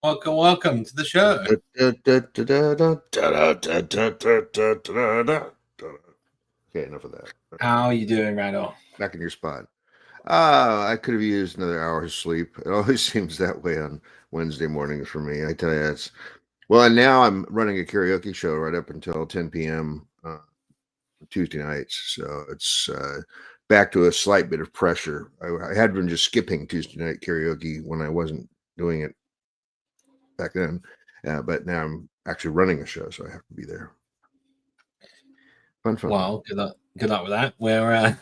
Welcome to the show. Okay, enough of that. How are you doing, Randall? Back in your spot. I could have used another hour's sleep. It always seems that way on Wednesday mornings for me. I tell you, it's well. And now I'm running a karaoke show right up until 10 p.m. Tuesday nights, so it's back to a slight bit of pressure. I had been just skipping Tuesday night karaoke when I wasn't doing it back then, but now I'm actually running a show, so I have to be there. Fun. Well, good luck with that. We're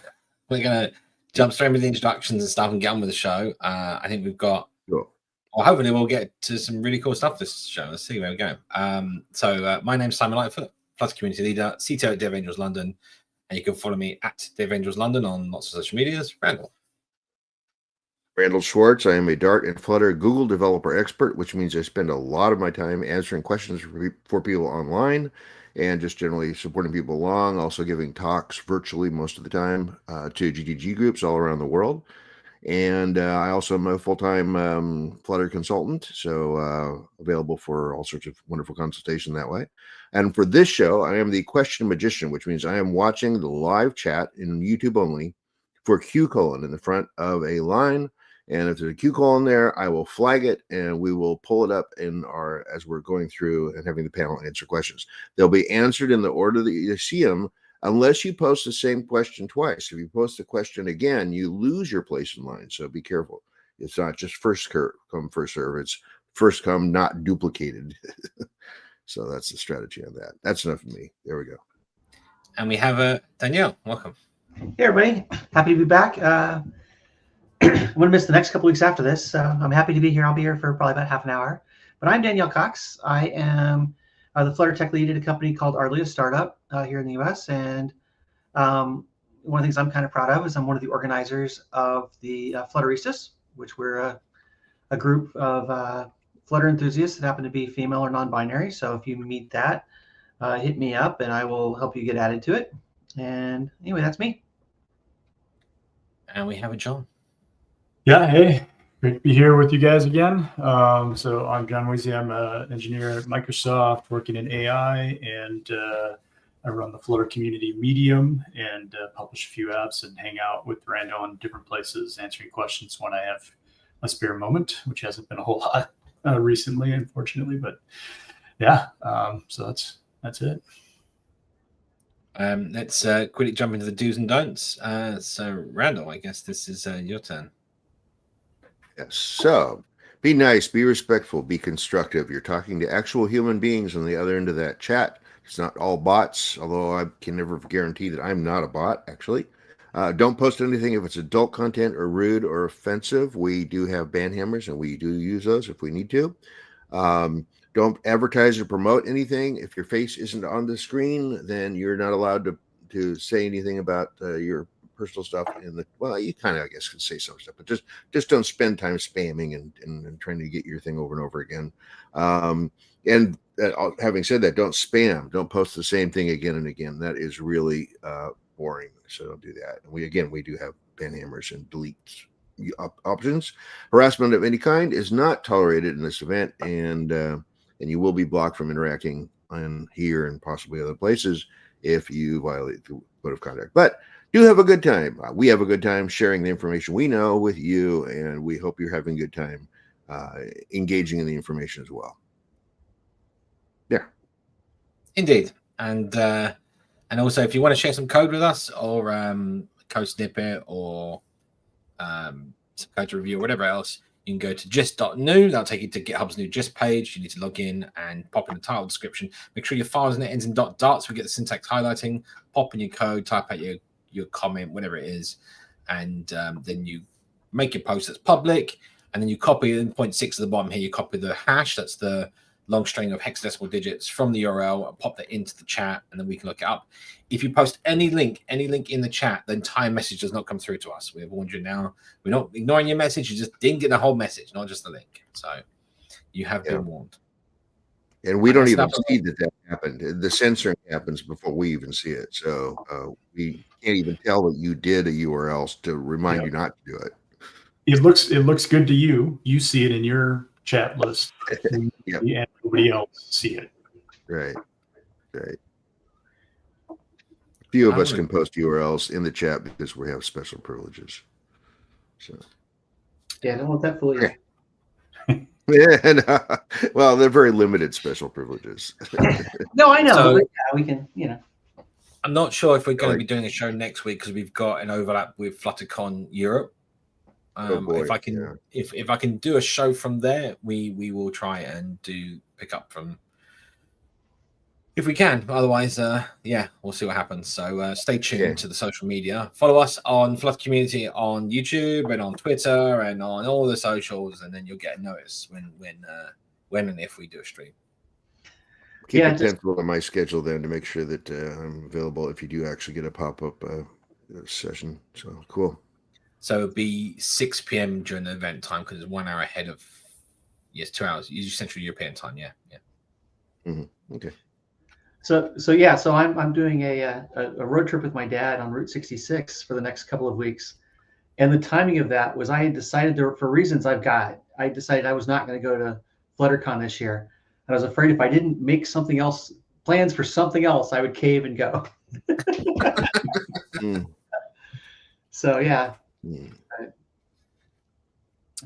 gonna jump straight into the introductions and stuff and get on with the show. I think we've got. Cool. Well, hopefully we'll get to some really cool stuff this show. Let's see where we go. So my name's Simon Lightfoot, Flutter community leader, CTO at Dev Angels London, and you can follow me at Dev Angels London on lots of social medias. Randall Schwartz. I am a Dart and Flutter Google developer expert, which means I spend a lot of my time answering questions for people online and just generally supporting people along, also giving talks virtually most of the time to GTG groups all around the world. And I also am a full-time Flutter consultant, so available for all sorts of wonderful consultation that way. And for this show, I am the question magician, which means I am watching the live chat in YouTube only for Q colon in the front of a line. And if there's a Q colon there, I will flag it and we will pull it up as we're going through and having the panel answer questions. They'll be answered in the order that you see them, unless you post the same question twice. If you post the question again, you lose your place in line. So be careful. It's not just first come, first serve. It's first come, not duplicated. So that's the strategy on that. That's enough of me. There we go. And we have Danielle. Welcome. Hey, everybody. Happy to be back. I'm going to miss the next couple weeks after this. So I'm happy to be here. I'll be here for probably about half an hour. But I'm Danielle Cox. I am the Flutter tech lead at a company called Ardly, a startup here in the US. And one of the things I'm kind of proud of is I'm one of the organizers of the Flutteristas, which we're a group of Flutter enthusiasts that happen to be female or non-binary. So if you meet that, hit me up and I will help you get added to it. And anyway, that's me. And we have a John. Yeah, hey, great to be here with you guys again. So I'm John Weezy. I'm an engineer at Microsoft working in AI, and I run the Flutter community Medium and publish a few apps and hang out with Randall in different places, answering questions when I have a spare moment, which hasn't been a whole lot recently, unfortunately. But yeah, so that's it. Let's quickly jump into the do's and don'ts. So Randall, I guess this is your turn. Yes. So be nice, be respectful, be constructive. You're talking to actual human beings on the other end of that chat. It's not all bots, although I can never guarantee that I'm not a bot, actually. Don't post anything if it's adult content or rude or offensive. We do have ban hammers, and we do use those if we need to. Don't advertise or promote anything. If your face isn't on the screen, then you're not allowed to say anything about your personal stuff well, you kind of, I guess, can say some stuff, but just don't spend time spamming and trying to get your thing over and over again. And having said that, don't spam. Don't post the same thing again and again. That is really boring. So don't do that. And we do have ban hammers and delete options. Harassment of any kind is not tolerated in this event, and you will be blocked from interacting on here and possibly other places if you violate the code of conduct. But do have a good time. We have a good time sharing the information we know with you, and we hope you're having a good time engaging in the information as well. Yeah. Indeed. And also, if you want to share some code with us or code snippet or some code to review or whatever else, you can go to gist.new. That'll take you to GitHub's new gist page. You need to log in and pop in the title description. Make sure your files and it ends in .dart so we get the syntax highlighting. Pop in your code, type out your comment, whatever it is, and then you make your post that's public, and then you copy in 0.6 at the bottom here. You copy the hash, that's the long string of hexadecimal digits from the URL, and pop that into the chat, and then we can look it up. If you post any link in the chat, the entire message does not come through to us. We have warned you now. We're not ignoring your message. You just didn't get the whole message, not just the link. So you have been warned. And we don't even see that happened. The censoring happens before we even see it. So we can't even tell that you did a URL to remind you not to do it. It looks good to you. You see it in your chat list. Yep. And nobody else see it. Right. Right. A few of I us would- can post URLs in the chat because we have special privileges. So Yeah, don't let that fool you. Okay. Yeah, well, they're very limited special privileges. No, I know. So- but yeah, we can, you know. I'm not sure if we're going Like- to be doing a show next week because we've got an overlap with FlutterCon Europe. boy, If I can, yeah. if I can do a show from there, we will try and pick up from if we can. Otherwise, yeah, we'll see what happens. So stay tuned Yeah. to the social media. Follow us on Flutter Community on YouTube and on Twitter and on all the socials, and then you'll get a notice when and if we do a stream. Keep Yeah, a just- pencil on my schedule then to make sure that I'm available if you do actually get a pop-up session. So cool. So it'll be 6 p.m. during the event time because it's 1 hour ahead of 2 hours. Central European time. Yeah. Okay. So I'm doing a road trip with my dad on Route 66 for the next couple of weeks, and the timing of that was I had decided for reasons I decided I was not going to go to FlutterCon this year. And I was afraid if I didn't make something else, plans for something else, I would cave and go. Mm. So yeah. Mm.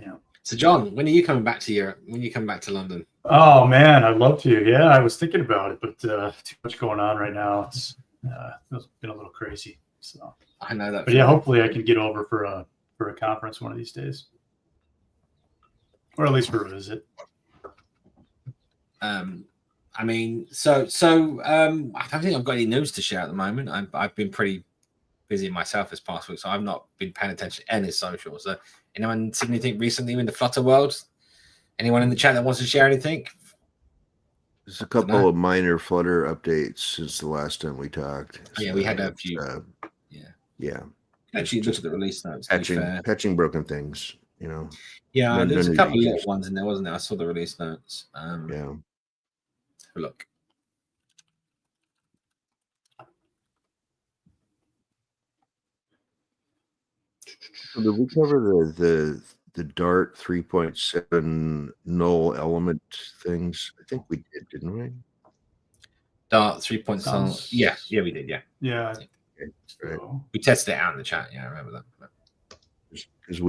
Yeah. So John, when are you coming back to Europe? When are you coming back to London? Oh man, I'd love to. Yeah, I was thinking about it, but too much going on right now. It's been a little crazy. So, I know that. but yeah, hopefully I can get over for a conference one of these days, or at least for a visit. I mean, so I don't think I've got any news to share at the moment. I've been pretty busy myself this past week, so I've not been paying attention to any socials. So, anyone seen anything recently in the Flutter world? Anyone in the chat that wants to share anything? There's a couple of minor Flutter updates since the last time we talked. Yeah, we had a few. Yeah. Actually, look at the release notes. To be fair. Patching broken things, you know. Yeah, no there's a new couple of features. little ones in there, wasn't there? I saw the release notes. Yeah. Look. So did we cover the Dart 3.7 null element things? I think we did, didn't we? Dart 3.7. Sounds- Yeah, we did. Yeah, Yeah. Okay, right. So, we tested it out in the chat. Yeah, I remember that. Because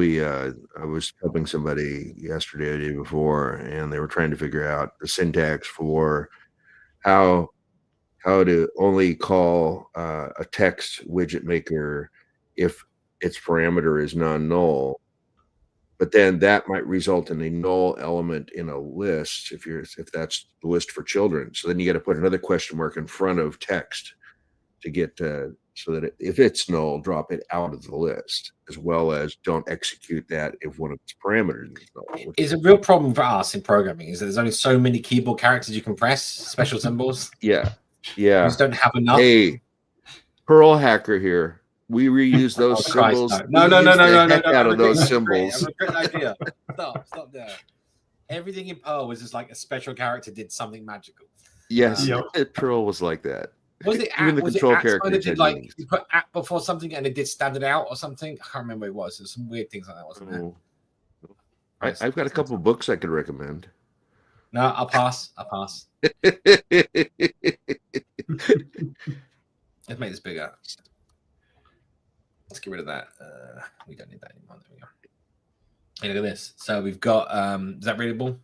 I was helping somebody yesterday or the day before, and they were trying to figure out the syntax for how to only call a text widget maker if its parameter is non-null, but then that might result in a null element in a list if that's the list for children. So then you got to put another question mark in front of text to get so that if it's null, drop it out of the list, as well as don't execute that if one of its parameters is null. It's a real problem for us in programming is that there's only so many keyboard characters you can press, special symbols. Yeah. You just don't have enough. Hey, Pearl Hacker here. We reuse those Oh, Christ, symbols. no. We No, use the no. heck out of those I symbols. regret the idea. Stop there. Everything in Perl was just like a special character did something magical. Yes, Yep. Pearl was like that. Was it Even the control characters did had like meanings. you put at before something and it did standard out or something? I can't remember what it was. There's some weird things like that, wasn't there? Oh. I've got a couple of books I could recommend. No, I'll pass. Let's make this bigger. Let's get rid of that. We don't need that anymore. There we go. Hey, look at this. So we've got is that readable?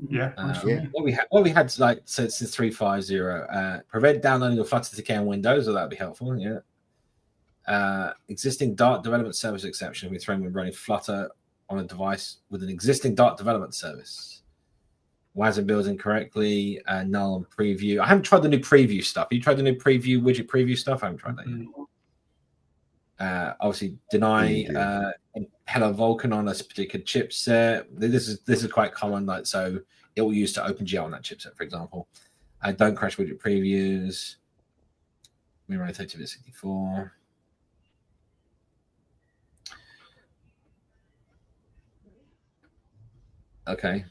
yeah. Yeah. What we had like so since 3.50, prevent downloading of Flutter TK on Windows, so that'd be helpful. Yeah. Existing Dart development service exception we thrown when running Flutter on a device with an existing Dart development service. WASM builds incorrectly, null and preview. I haven't tried the new preview stuff. Have you tried the new preview widget preview stuff? I haven't tried that yet. Obviously, deny Impeller Vulkan on a particular chipset. This is quite common. Like so, it will use to OpenGL on that chipset, for example. Don't crash widget previews. We run 32-64. Okay.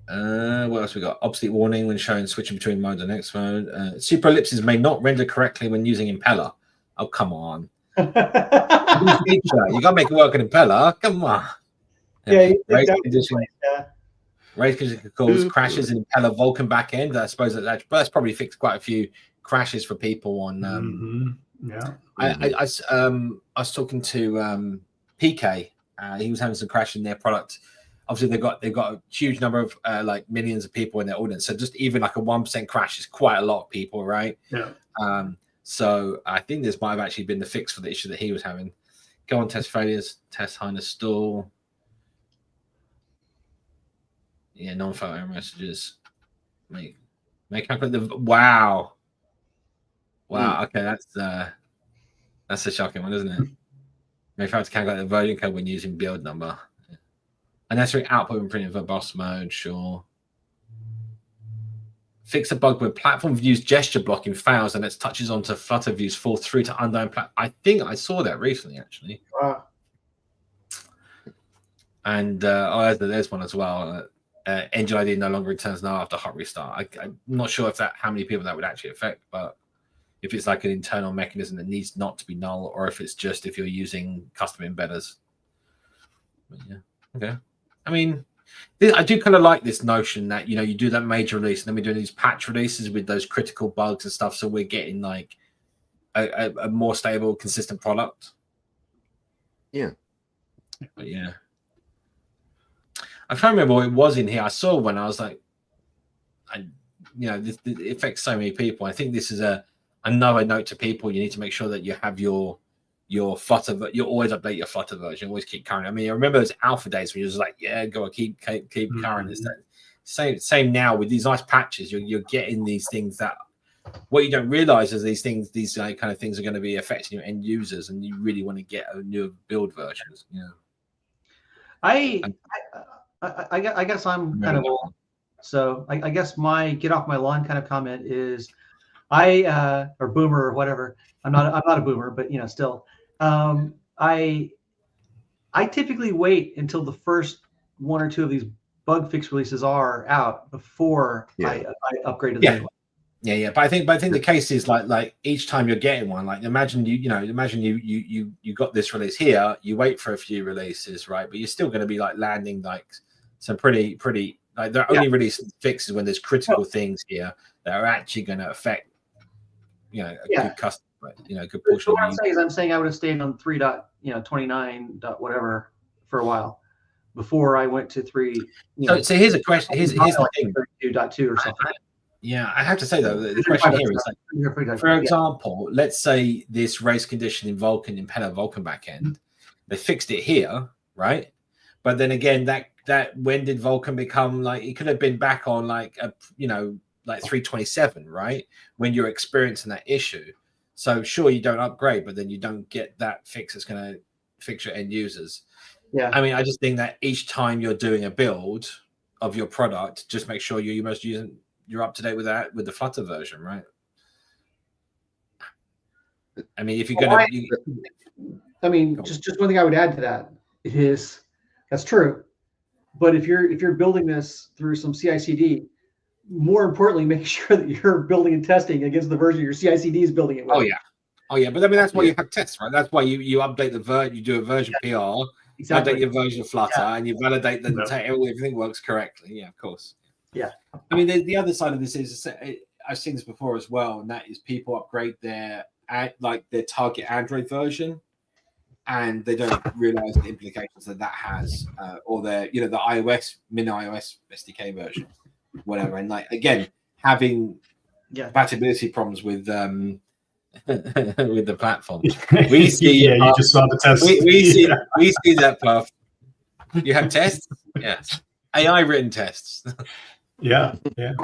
What else we got? Obsolete warning when showing switching between modes on next mode. Super ellipses may not render correctly when using Impeller. Oh, come on. You gotta make it work in Impeller. Come on. Yeah, you Break think that condition. was, Race condition could cause crashes in impeller Vulkan backend. I suppose that's probably fixed quite a few crashes for people on. Yeah. I was talking to PK. He was having some crash in their product. Obviously, they've got a huge number of like millions of people in their audience. So just even like a 1% crash is quite a lot of people, right? Yeah. So I think this might have actually been the fix for the issue that he was having. Go on test failures, test Heiner stall. Yeah, non-fail error messages. Make calculate the wow. Okay, that's a shocking one, isn't it? Make have to calculate the version code when using build number. Unnecessary output when printing verbose mode, sure. Fix a bug where platform views gesture blocking fails and its touches onto Flutter views fall through to unknown platform. I think I saw that recently, actually. Wow. And there's one as well. Engine ID no longer returns null after hot restart. I'm not sure how many people that would actually affect, but if it's like an internal mechanism that needs not to be null, or if it's just if you're using custom embedders. But yeah, okay. I mean, I do kind of like this notion that you do that major release and then we're doing these patch releases with those critical bugs and stuff, so we're getting like a more stable, consistent product. Yeah. But yeah. I can't remember what it was in here. I saw when I was like, this it affects so many people. I think this is another note to people. You need to make sure that you have your Flutter. You always update your Flutter version. Always keep current. I mean, I remember those alpha days when you're just like, yeah, go keep current. It's that same now with these nice patches. You're getting these things that what you don't realize is these kind of things are going to be affecting your end users, and you really want to get a new build versions. I guess I'm kind of old, so I guess my get off my lawn kind of comment is or boomer or whatever. I'm not a boomer, but still, I typically wait until the first one or two of these bug fix releases are out before I upgrade to the new one. Yeah. But I think the case is like each time you're getting one, like imagine you got this release here, you wait for a few releases, right? But you're still going to be like landing like some pretty like they're only releasing fixes when there's critical things here that are actually going to affect good customer, good portion. What I'm saying I would have stayed on 3.29. Whatever for a while before I went to 3. So here's a question. Here's the thing. 32.2 or something. Yeah, I have to say though, the question here is like, for example, let's say this race condition in Vulkan, impeller Vulkan backend, they fixed it here, right? But then again, that when did Vulkan become like? It could have been back on like like 327, right? When you're experiencing that issue. So sure, you don't upgrade, but then you don't get that fix that's going to fix your end users. Yeah. I mean, I just think that each time you're doing a build of your product, just make sure you're up to date with that with the Flutter version, right? I mean, if you're just one thing I would add to that is that's true. But if you're building this through some CI/CD, more importantly, make sure that you're building and testing against the version your CI/CD is building it with. Oh yeah. But I mean, that's why you have tests, right? That's why you update the version. You do a version PR, exactly. Update your version of Flutter, and you validate that everything works correctly. Yeah, of course. Yeah. I mean, the other side of this is I've seen this before as well, and that is people upgrade their target Android version, and they don't realize the implications that has, or their the iOS mini iOS SDK version, whatever. And like again, having compatibility problems with with the platform. We see you just saw the test. We see that path. You have tests, yes, AI written tests. Yeah. Yep.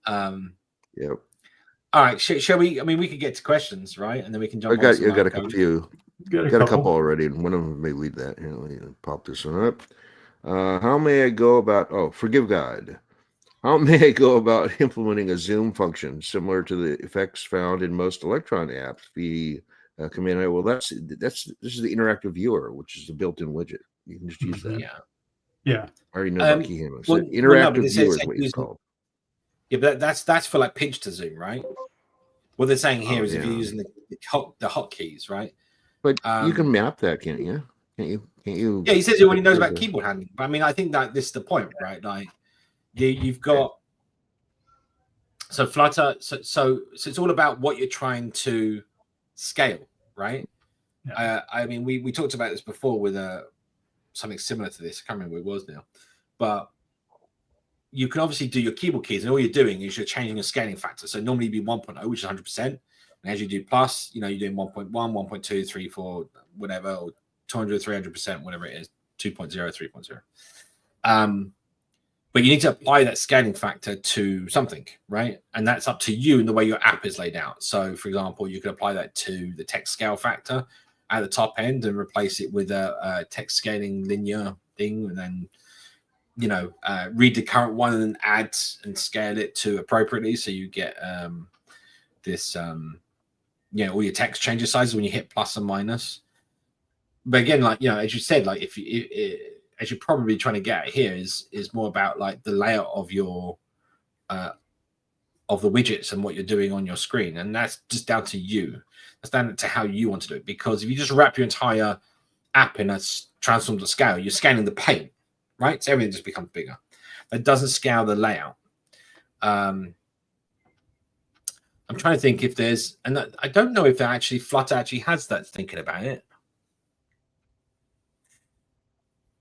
All right. Shall we? I mean, we could get to questions, right? And then we can jump. I got a few. Got a couple already, and one of them may lead that. Here, let me pop this one up. How may I go about? Oh, forgive God. How may I go about implementing a zoom function similar to the effects found in most Electron apps? The command. Well, this is the interactive viewer, which is the built-in widget. You can just use that. Yeah. I already know about key handling. So interactive viewer is what it's called. Yeah, but that's for like pinch to zoom, right? What they're saying here is if you're using the hotkeys, right? But you can map that, can't you? Can't you? Yeah, he says it when he knows about keyboard handling. But I mean, I think that this is the point, right? Like, you've got Flutter. So it's all about what you're trying to scale, right? Yeah. I mean, we talked about this before with something similar to this. I can't remember what it was now, but you can obviously do your keyboard keys, and all you're doing is you're changing a scaling factor. So normally you'd be 1.0, which is 100%. And as you do plus, you're doing 1.1, 1.2, 3, 4, whatever, or 200, 300%, whatever it is, 2.0, 3.0. But you need to apply that scaling factor to something, right? And that's up to you in the way your app is laid out. So, for example, you could apply that to the text scale factor at the top end and replace it with a text scaling linear thing, and then read the current one and then add and scale it to appropriately, so you get this all your text changes sizes when you hit plus and minus. But again, like as you said, like if you as you're probably trying to get at here is more about like the layout of your of the widgets and what you're doing on your screen, and that's just down to you. That's down to how you want to do it, because if you just wrap your entire app in a transform to scale, you're scaling the paint, right? So everything just becomes bigger. That doesn't scale the layout. I'm trying to think if there's, and I don't know if Flutter actually has that thinking about it.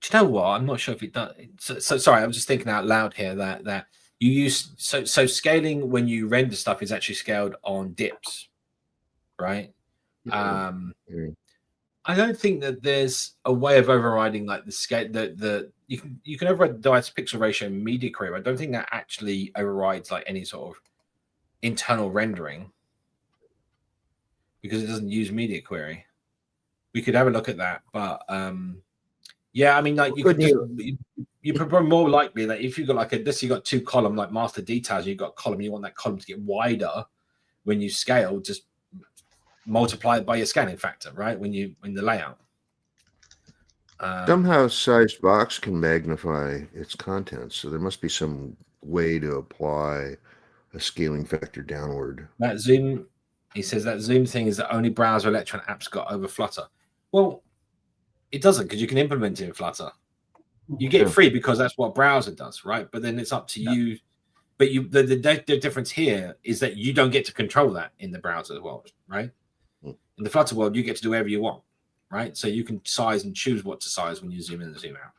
Do you know what? I'm not sure if it does. So sorry, I'm just thinking out loud here that you use so scaling when you render stuff is actually scaled on dips, right? I don't think that there's a way of overriding like the scale. You can override the device pixel ratio and media query. I don't think that actually overrides like any sort of internal rendering, because it doesn't use media query. We could have a look at that, but yeah, I mean, like you probably more likely that if you've got like you got two column like master details, you've got column, you want that column to get wider when you scale, just multiply it by your scaling factor, right? When the layout. Somehow sized box can magnify its contents, so there must be some way to apply a scaling factor downward. That Zoom, he says that Zoom thing is the only browser Electron apps got over Flutter. Well, it doesn't, because you can implement it in Flutter. You get it free because that's what browser does, right? But then it's up to you. But the difference here is that you don't get to control that in the browser world, right? In the Flutter world, you get to do whatever you want, right? So you can size and choose what to size when you zoom in and zoom out.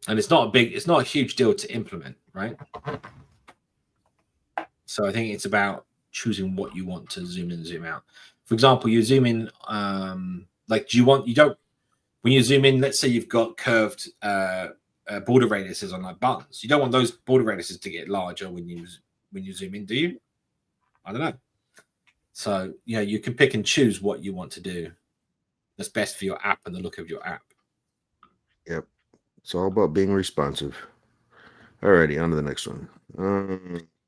And it's not a huge deal to implement, right? So I think it's about choosing what you want to zoom in and zoom out. For example, you zoom in, when you zoom in, let's say you've got curved border radiuses on like buttons. You don't want those border radiuses to get larger when you zoom in, do you? I don't know. So, you can pick and choose what you want to do that's best for your app and the look of your app. Yep. It's all about being responsive. Alrighty, on to the next one.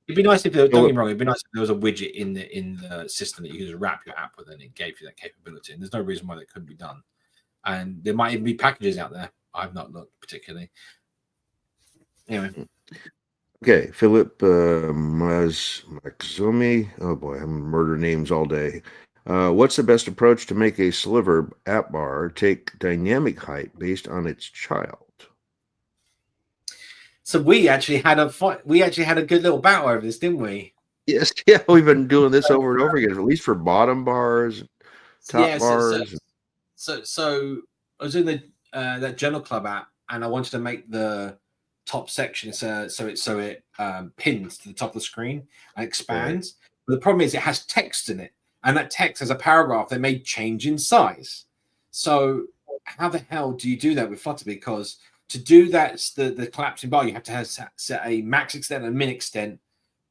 It'd be nice if don't get me wrong. It'd be nice if there was a widget in the system that you could just wrap your app with, and it gave you that capability. And there's no reason why that couldn't be done. And there might even be packages out there. I've not looked particularly. Anyway. Okay, Philip Mazzomi. Oh boy, I'm murder names all day. What's the best approach to make a sliver app bar take dynamic height based on its child? So we actually had a good little battle over this, didn't we? Yes, yeah, we've been doing this over and over again, at least for bottom bars, top bars. So I was in the that Journal Club app, and I wanted to make the top section so it pins to the top of the screen and expands. Right. But the problem is it has text in it, and that text has a paragraph that may change in size. So how the hell do you do that with Flutter? Because to do that, the collapsing bar, you have to set a max extent and a min extent,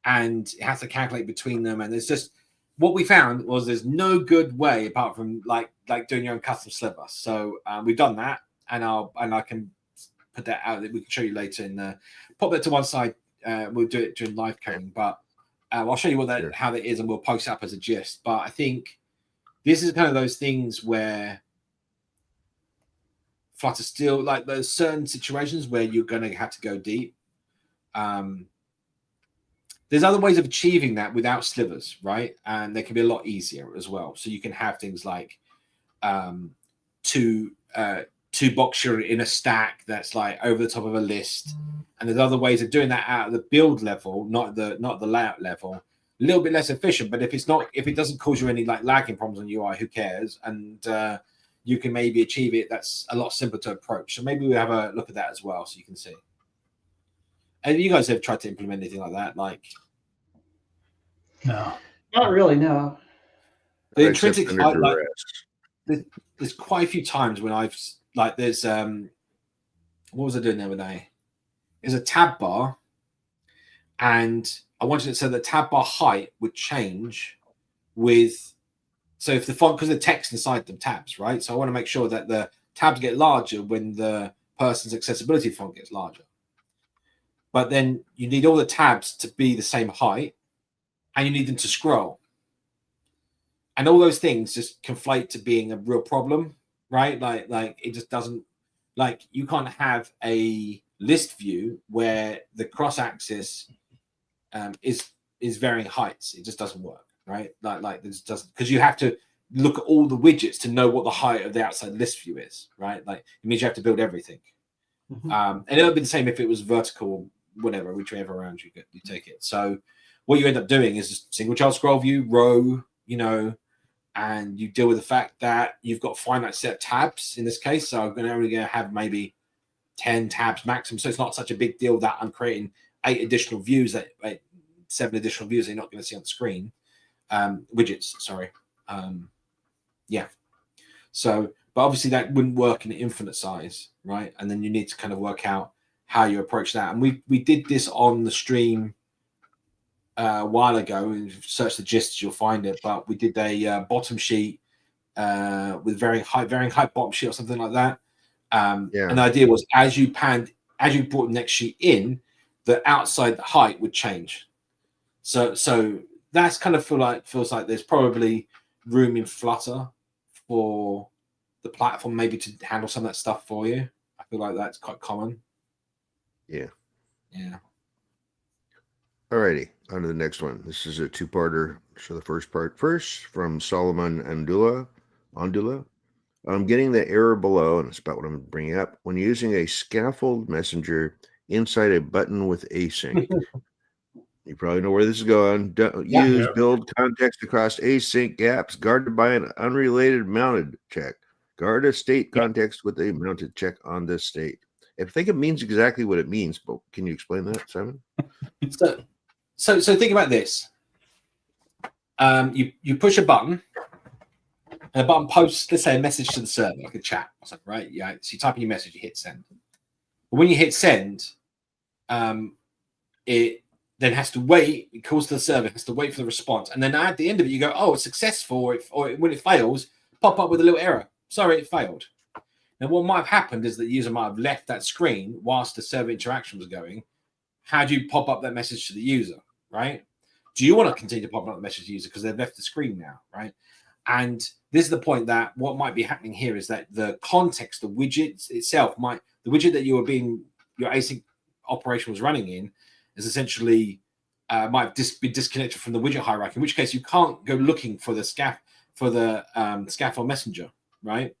and it has to calculate between them. And there's just, what we found was there's no good way apart from like doing your own custom sliver. So we've done that, and I can put that out. We can show you later. Pop that to one side. We'll do it during live coding, but I'll show you how that is, and we'll post it up as a gist. But I think this is kind of those things where Flutter still, like, there's certain situations where you're going to have to go deep. There's other ways of achieving that without slivers, right? And they can be a lot easier as well. So you can have things like two box sharing in a stack that's like over the top of a list. And there's other ways of doing that out of the build level, not the layout level. A little bit less efficient, but if it doesn't cause you any like lagging problems on UI, who cares? And you can maybe achieve it. That's a lot simpler to approach. So maybe we have a look at that as well, so you can see. And you guys have tried to implement anything like that? Like, No, Not really, no. the Except intrinsic under like duress. there's quite a few times when I've like there's what was I doing the other day? There's a tab bar, and I wanted it so the tab bar height would change with, so if the font, because the text inside the tabs, right? So I want to make sure that the tabs get larger when the person's accessibility font gets larger. But then you need all the tabs to be the same height, and you need them to scroll. And all those things just conflate to being a real problem, right? Like it just doesn't, like you can't have a list view where the cross axis is varying heights. It just doesn't work, right? Like this doesn't, because you have to look at all the widgets to know what the height of the outside list view is, right? Like it means you have to build everything. And it would be the same if it was vertical, whatever, whichever around you take it. So what you end up doing is just single child scroll view, row, you know, and you deal with the fact that you've got finite set of tabs in this case. So I'm only going to have maybe 10 tabs maximum. So it's not such a big deal that I'm creating 7 additional views that you're not going to see on the screen. Widgets, sorry. Yeah. So, but obviously that wouldn't work in infinite size, right? And then you need to kind of work out how you approach that. And we did this on the stream a while ago. And search the gists, you'll find it. But we did a bottom sheet with varying height bottom sheet or something like that. And the idea was as you brought the next sheet in, the outside height would change. So that's kind of feels like there's probably room in Flutter for the platform maybe to handle some of that stuff for you. I feel like that's quite common. Yeah. Alrighty, on to the next one. This is a two-parter. So the first part first from Solomon Andula. I'm getting the error below, and it's about what I'm bringing up. When using a scaffold messenger inside a button with async. You probably know where this is going. Don't use build context across async gaps guarded by an unrelated mounted check. Guard a state context with a mounted check on this state. I think it means exactly what it means, but can you explain that, Simon? So think about this. You push a button, and the button posts, let's say, a message to the server, like a chat or something, right? Yeah. So you type in your message, you hit send. But when you hit send, it then has to wait. It calls to the server, has to wait for the response, and then at the end of it, you go, "Oh, it's successful." Or when it fails, pop up with a little error. Sorry, it failed. Now, what might have happened is that the user might have left that screen whilst the server interaction was going. How do you pop up that message to the user, right? Do you want to continue to pop up the message to the user because they've left the screen now, right? And this is the point that what might be happening here is that the context, the widget itself the widget that your async operation was running in is essentially might have been disconnected from the widget hierarchy, in which case you can't go looking for the scaffold messenger, right?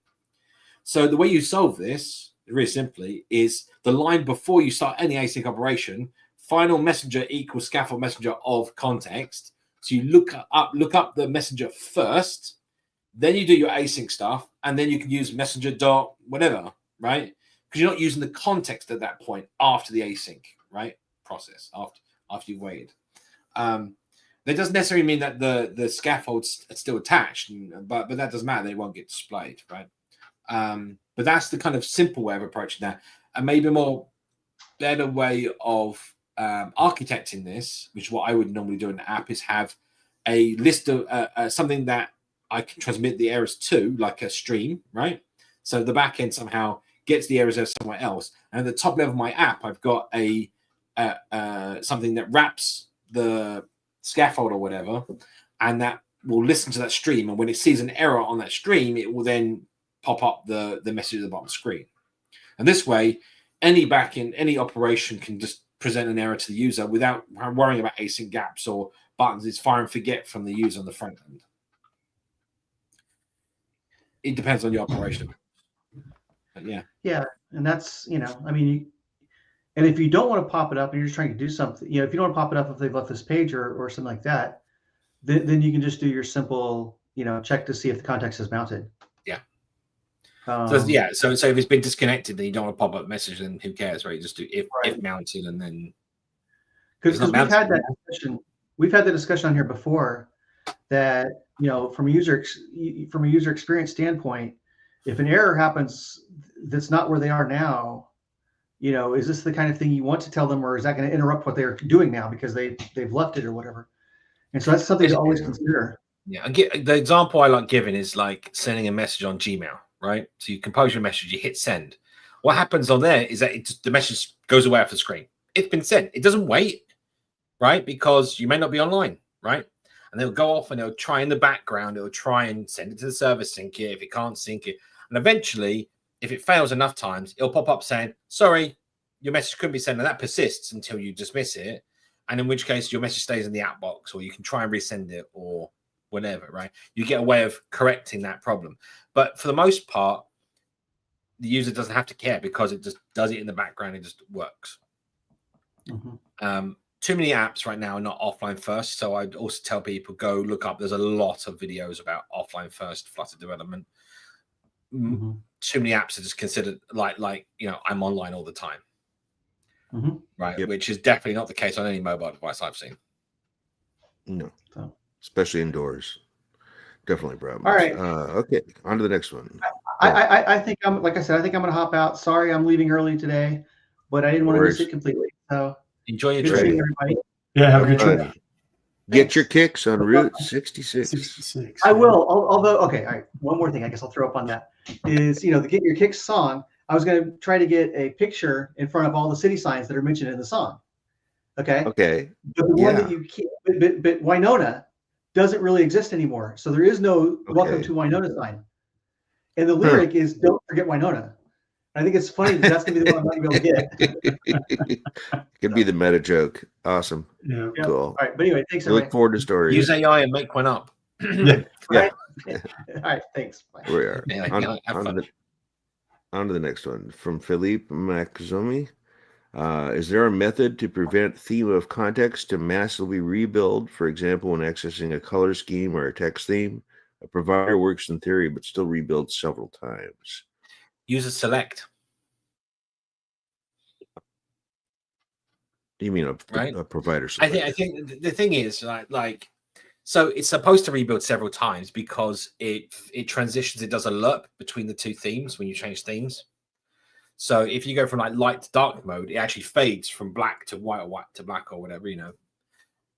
So the way you solve this, really simply, is the line before you start any async operation, final messenger equals scaffold messenger of context. So you look up the messenger first, then you do your async stuff, and then you can use messenger dot whatever, right? Because you're not using the context at that point after the async, right, process, after you've waited. That doesn't necessarily mean that the scaffold's still attached, but that doesn't matter. They won't get displayed, right? But that's the kind of simple way of approaching that. And maybe a better way of architecting this, which is what I would normally do in an app, is have a list of something that I can transmit the errors to, like a stream, right? So the back end somehow gets the errors somewhere else. And at the top level of my app, I've got a something that wraps the scaffold or whatever, and that will listen to that stream. And when it sees an error on that stream, it will then pop up the message at the bottom of the screen. And this way, any backend, any operation can just present an error to the user without worrying about async gaps or buttons. It's fire and forget from the user on the front end. It depends on your operation. But yeah. Yeah, and that's, I mean, and if you don't want to pop it up and you're just trying to do something, if you don't want to pop it up if they've left this page or something like that, then you can just do your simple, check to see if the context is mounted. Yeah. So if it's been disconnected, then you don't want to pop up a message, then who cares, right? You just do if mounted, and then because we've had that discussion. We've had the discussion on here before that from a user experience standpoint, if an error happens that's not where they are now, is this the kind of thing you want to tell them, or is that going to interrupt what they're doing now because they've left it or whatever? And so that's something to always consider. Yeah, the example I like giving is like sending a message on Gmail, right? So you compose your message, you hit send. What happens on there is that the message goes away off the screen. It's been sent. It doesn't wait, right? Because you may not be online, right? And they'll go off and they'll try in the background. It'll try and send it to the server, sync it. If it can't sync it, and eventually, if it fails enough times, it'll pop up saying, sorry, your message couldn't be sent. And that persists until you dismiss it. And in which case, your message stays in the outbox, or you can try and resend it or whatever, right? You get a way of correcting that problem. But for the most part, the user doesn't have to care because it just does it in the background. It just works. Too many apps right now are not offline first. So I'd also tell people, go look up. There's a lot of videos about offline first Flutter development. Too many apps are just considered like I'm online all the time. Right. Yep. Which is definitely not the case on any mobile device I've seen. No. Especially indoors. Definitely problems. All right. Okay. On to the next one. I think I think I'm going to hop out. Sorry, I'm leaving early today, but I didn't want to miss it completely. So enjoy your trip, everybody. Yeah, have a good trip. Get your kicks on Route 66. I will. Although, okay, all right. One more thing I guess I'll throw up on that is, the Get Your Kicks song. I was going to try to get a picture in front of all the city signs that are mentioned in the song. Okay. Okay. But the one that you can't, but Winona doesn't really exist anymore. So there is no welcome to Winona sign. And the lyric is don't forget Winona. I think it's funny that's going to be the one I'm not going to be able to get. Could be the meta joke. Awesome. Yeah. Cool. All right. But anyway, thanks. Look forward to stories. Use AI and make one up. Yeah. All right. Thanks. Bye. We are. On to the next one from Philippe Maczomi. Is there a method to prevent theme of context to massively rebuild? For example, when accessing a color scheme or a text theme, a provider works in theory, but still rebuilds several times. Use a select. Do you mean a provider select? I think the thing is so it's supposed to rebuild several times because it transitions. It does a loop between the two themes when you change themes. So if you go from like light to dark mode, it actually fades from black to white or white to black or whatever,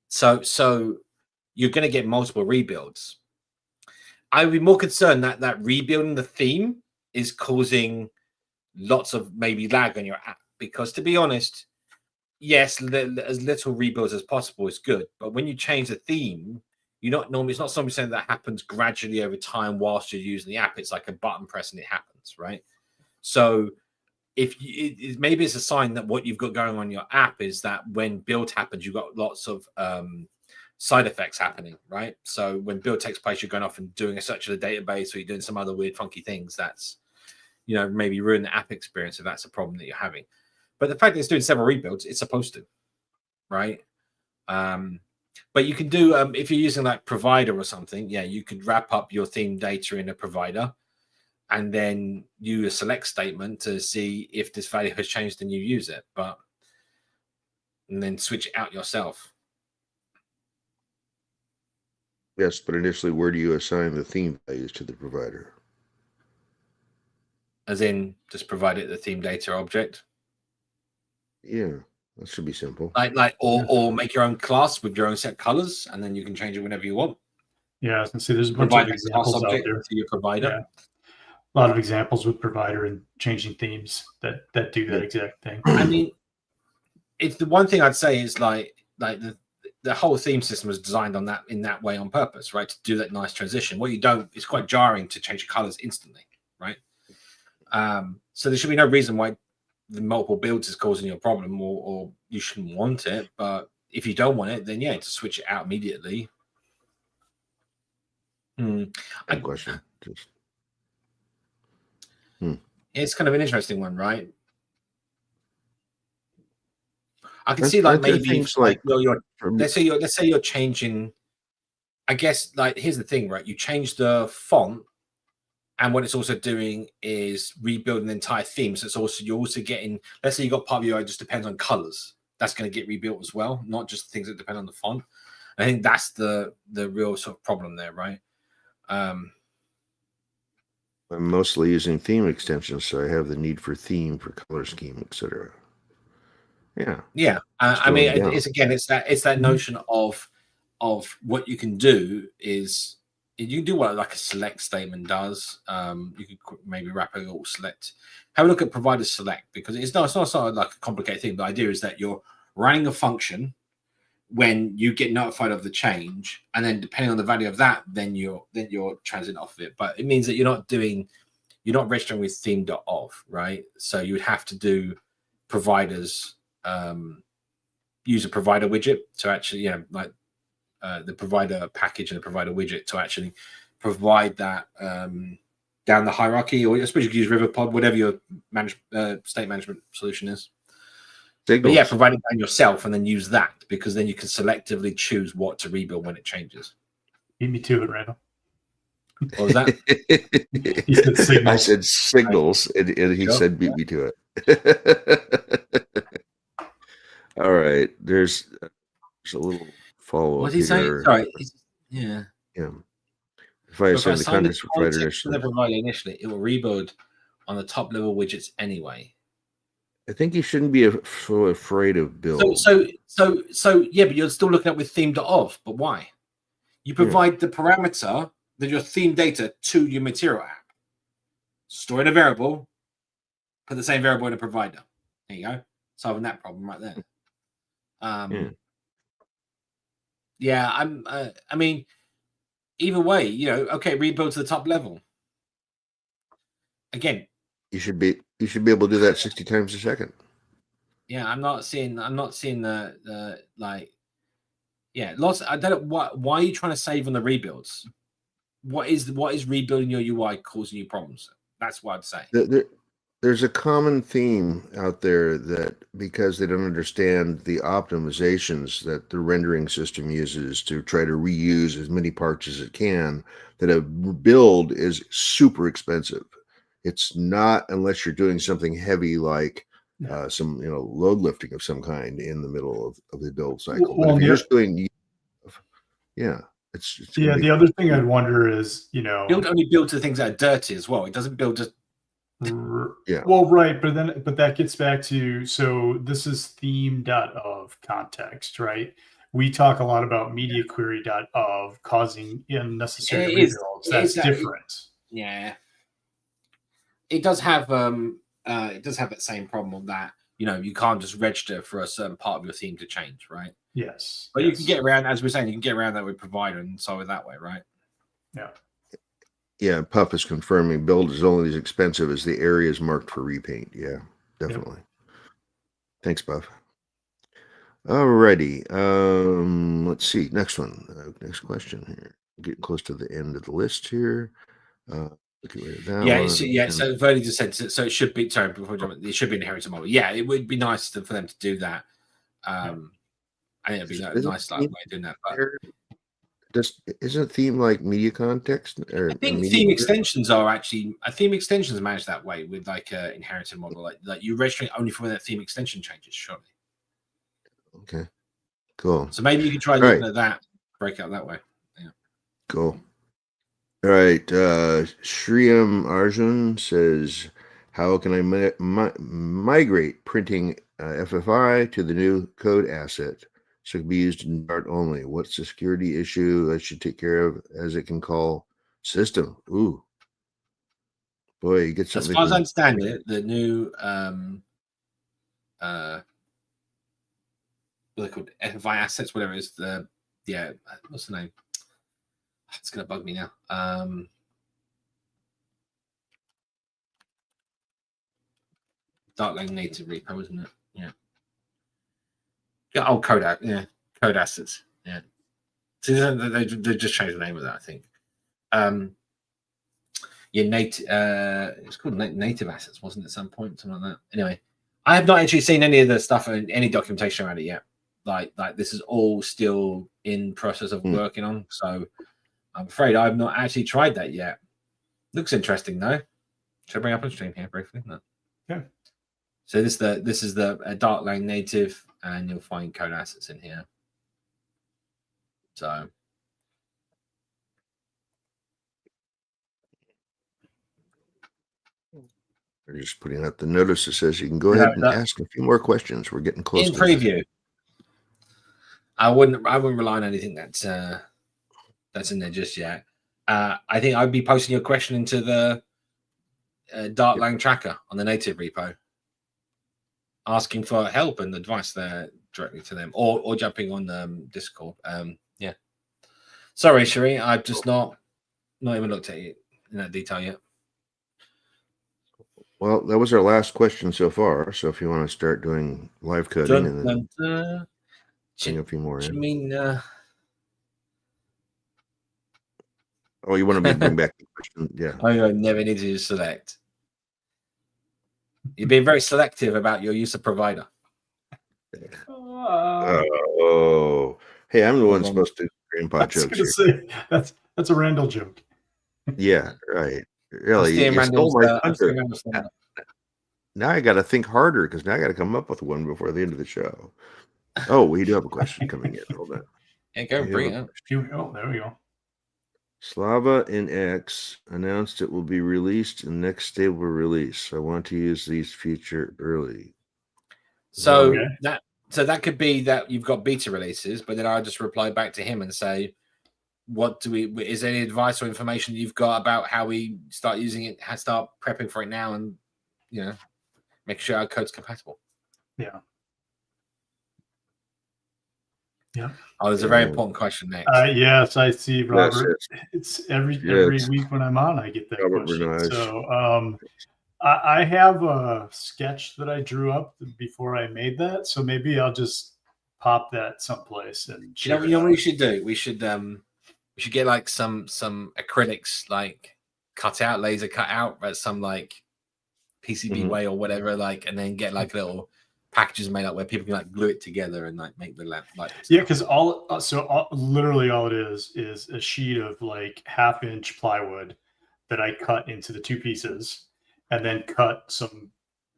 So you're going to get multiple rebuilds. I would be more concerned that rebuilding the theme is causing lots of maybe lag on your app, because to be honest, yes, as little rebuilds as possible is good. But when you change the theme, it's not something that happens gradually over time whilst you're using the app. It's like a button press and it happens, right? So maybe it's a sign that what you've got going on your app is that when build happens, you've got lots of side effects happening, right? So when build takes place, you're going off and doing a search of the database, or you're doing some other weird, funky things. That's, maybe ruin the app experience if that's a problem that you're having. But the fact that it's doing several rebuilds, it's supposed to, right? But you can do, if you're using like provider or something, you could wrap up your theme data in a provider and then use a select statement to see if this value has changed and you use it, and then switch it out yourself. Yes, but initially, where do you assign the theme values to the provider? As in, just provide it the theme data object. Yeah, that should be simple. Or make your own class with your own set colors, and then you can change it whenever you want. Yeah, I was gonna say there's a bunch of examples out there to your provider. Yeah. A lot of examples with provider and changing themes that do that exact thing. I mean, it's the one thing I'd say is like the whole theme system was designed in that way on purpose, right? To do that nice transition. What you don't, it's quite jarring to change colors instantly, right? So there should be no reason why the multiple builds is causing you a problem, or you shouldn't want it. But if you don't want it, then to switch it out immediately. Good question. It's kind of an interesting one, right? I can Aren't- see like aren't there maybe things like like you're from- let's say you're changing. I guess like here's the thing, right? You change the font, and what it's also doing is rebuilding the entire theme. So it's also you're also getting. Let's say you got part of your UI just depends on colors. That's going to get rebuilt as well, not just things that depend on the font. I think that's the real sort of problem there, right? I'm mostly using theme extensions, so I have the need for theme, for color scheme, etc. Yeah. Yeah, I mean, Scrolling down. it's that notion of what you can do is you can do what like a select statement does. You could maybe wrap a little select. Have a look at provider select because it's not sort of like a complicated thing. The idea is that you're running a function when you get notified of the change, and then depending on the value of that, then you're transiting off of it. But it means that you're not registering with theme.of, right? So you would have to do providers. Use a provider widget to actually, like the provider package and the provider widget to actually provide that down the hierarchy, or I suppose you could use Riverpod, whatever your state management solution is. Signals. But yeah, provide it down yourself and then use that because then you can selectively choose what to rebuild when it changes. Beat me to it, Randall. What was that? He said signals. I said signals, and he Sure. said beat me to it. All right, there's a little follow What up did he say? here. Sorry. Yeah. Yeah. If I assign the context provider initially, initially, it will rebuild on the top level widgets anyway. I think you shouldn't be so afraid of build. So yeah, but you're still looking at with theme.of. But why? You provide the parameter that your theme data to your material app. Store in a variable, put the same variable in a provider. There you go. Solving that problem right there. Yeah, I mean, either way, okay, rebuild to the top level. Again, you should be able to do that 60 times a second. Yeah, I'm not seeing the like. Yeah, lots. I don't know why are you trying to save on the rebuilds? What is rebuilding your UI causing you problems? That's what I'd say. There's a common theme out there that because they don't understand the optimizations that the rendering system uses to try to reuse as many parts as it can, that a build is super expensive. It's not unless you're doing something heavy like some load lifting of some kind in the middle of the build cycle. But if you're just doing, it's the other thing I'd wonder is build only build to things that are dirty as well. It doesn't build just. Yeah. Well, right, but that gets back to this is theme.of context, right? We talk a lot about media query.of causing unnecessary rebuilds. That's different. Yeah. It does have that same problem of that, you can't just register for a certain part of your theme to change, right? Yes. But you can get around, as we're saying, you can get around that with provider and solve it that way, right? Yeah. Yeah, Puff is confirming build is only as expensive as the areas marked for repaint. Yeah, definitely. Yep. Thanks, Puff. Alrighty. Let's see. Next one. Next question here. Getting close to the end of the list here. Looking right at that one. So Verdi just said so it should be it should be an inherited model. Yeah, it would be nice for them to do that. I think it'd be a nice way of doing that. But isn't theme like media context? Or I think theme extensions managed that way with like an inherited model. Like you registering only for when that theme extension changes, surely. Okay. Cool. So maybe you can try looking at that, break out that way. Yeah. Cool. All right. Shriyam Arjun says, how can I migrate printing FFI to the new code asset so it can be used in Dart only? What's the security issue I should take care of as it can call system? Ooh. Boy, you get something. As far as I understand it, the new what are they called? FFI assets, whatever it is, what's the name? It's gonna bug me now. Dartlang native repo, isn't it? Yeah. Oh, code assets. Yeah. So they just changed the name of that, I think. your native. It's called native assets, wasn't it? At some point, something like that. Anyway, I have not actually seen any of the stuff and any documentation around it yet. Like this is all still in process of working on. So I'm afraid I've not actually tried that yet. Looks interesting though. Should I bring up on stream here briefly? No. Yeah. So this is the Dart Lang native, and you'll find code assets in here. So We're just putting out the notice that says you can go ahead and ask a few more questions. We're getting close in to preview. I wouldn't rely on anything that's in there just yet. I think I'd be posting your question into the Dart Lang tracker on the native repo, asking for help and advice there directly to them, or jumping on Discord. Yeah. Sorry, Sheree, I've just not even looked at it in that detail yet. Well, that was our last question so far. So if you want to start doing live coding and then bring a few more in. I mean, oh, you want me to bring back the question? Yeah. I never need to select. You're being very selective about your use of provider. Oh, hey, I'm the one supposed to do grandpa jokes here. Say, that's a Randall joke. Yeah, right. Really, now I got to think harder because now I got to come up with one before the end of the show. Oh, we do have a question coming in. Hold on. Yeah, go bring it up. Oh, there we go. Slava in X announced it will be released in next stable release. I want to use these feature early. So that could be that you've got beta releases, but then I'll just reply back to him and say, is there any advice or information you've got about how we start using it, how start prepping for it now, and make sure our code's compatible? Yeah. Yeah. Oh, there's a very important question next. Yes, I see, Robert. Yes. It's every week when I'm on, I get that question. Renage. So I have a sketch that I drew up before I made that. So maybe I'll just pop that someplace and you know what we should do? We should get like some acrylics like laser cut out at some like PCB way or whatever, like, and then get like little packages made up where people can like glue it together and like make the lamp like this. Yeah, because literally all it is a sheet of like 1/2-inch plywood that I cut into the two pieces and then cut some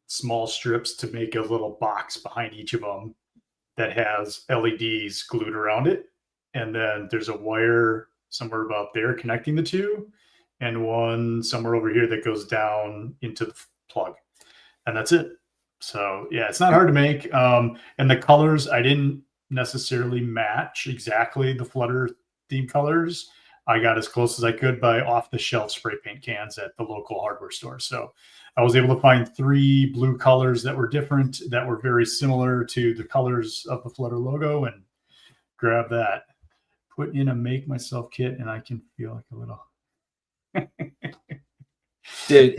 small strips to make a little box behind each of them that has LEDs glued around it. And then there's a wire somewhere about there connecting the two, and one somewhere over here that goes down into the plug. And that's it. So yeah, it's not hard to make. And the colors, I didn't necessarily match exactly the Flutter theme colors. I got as close as I could by off-the-shelf spray paint cans at the local hardware store. So I was able to find 3 blue colors that were different, that were very similar to the colors of the Flutter logo, and grab that. Put in a make myself kit, and I can feel like a little. Dude,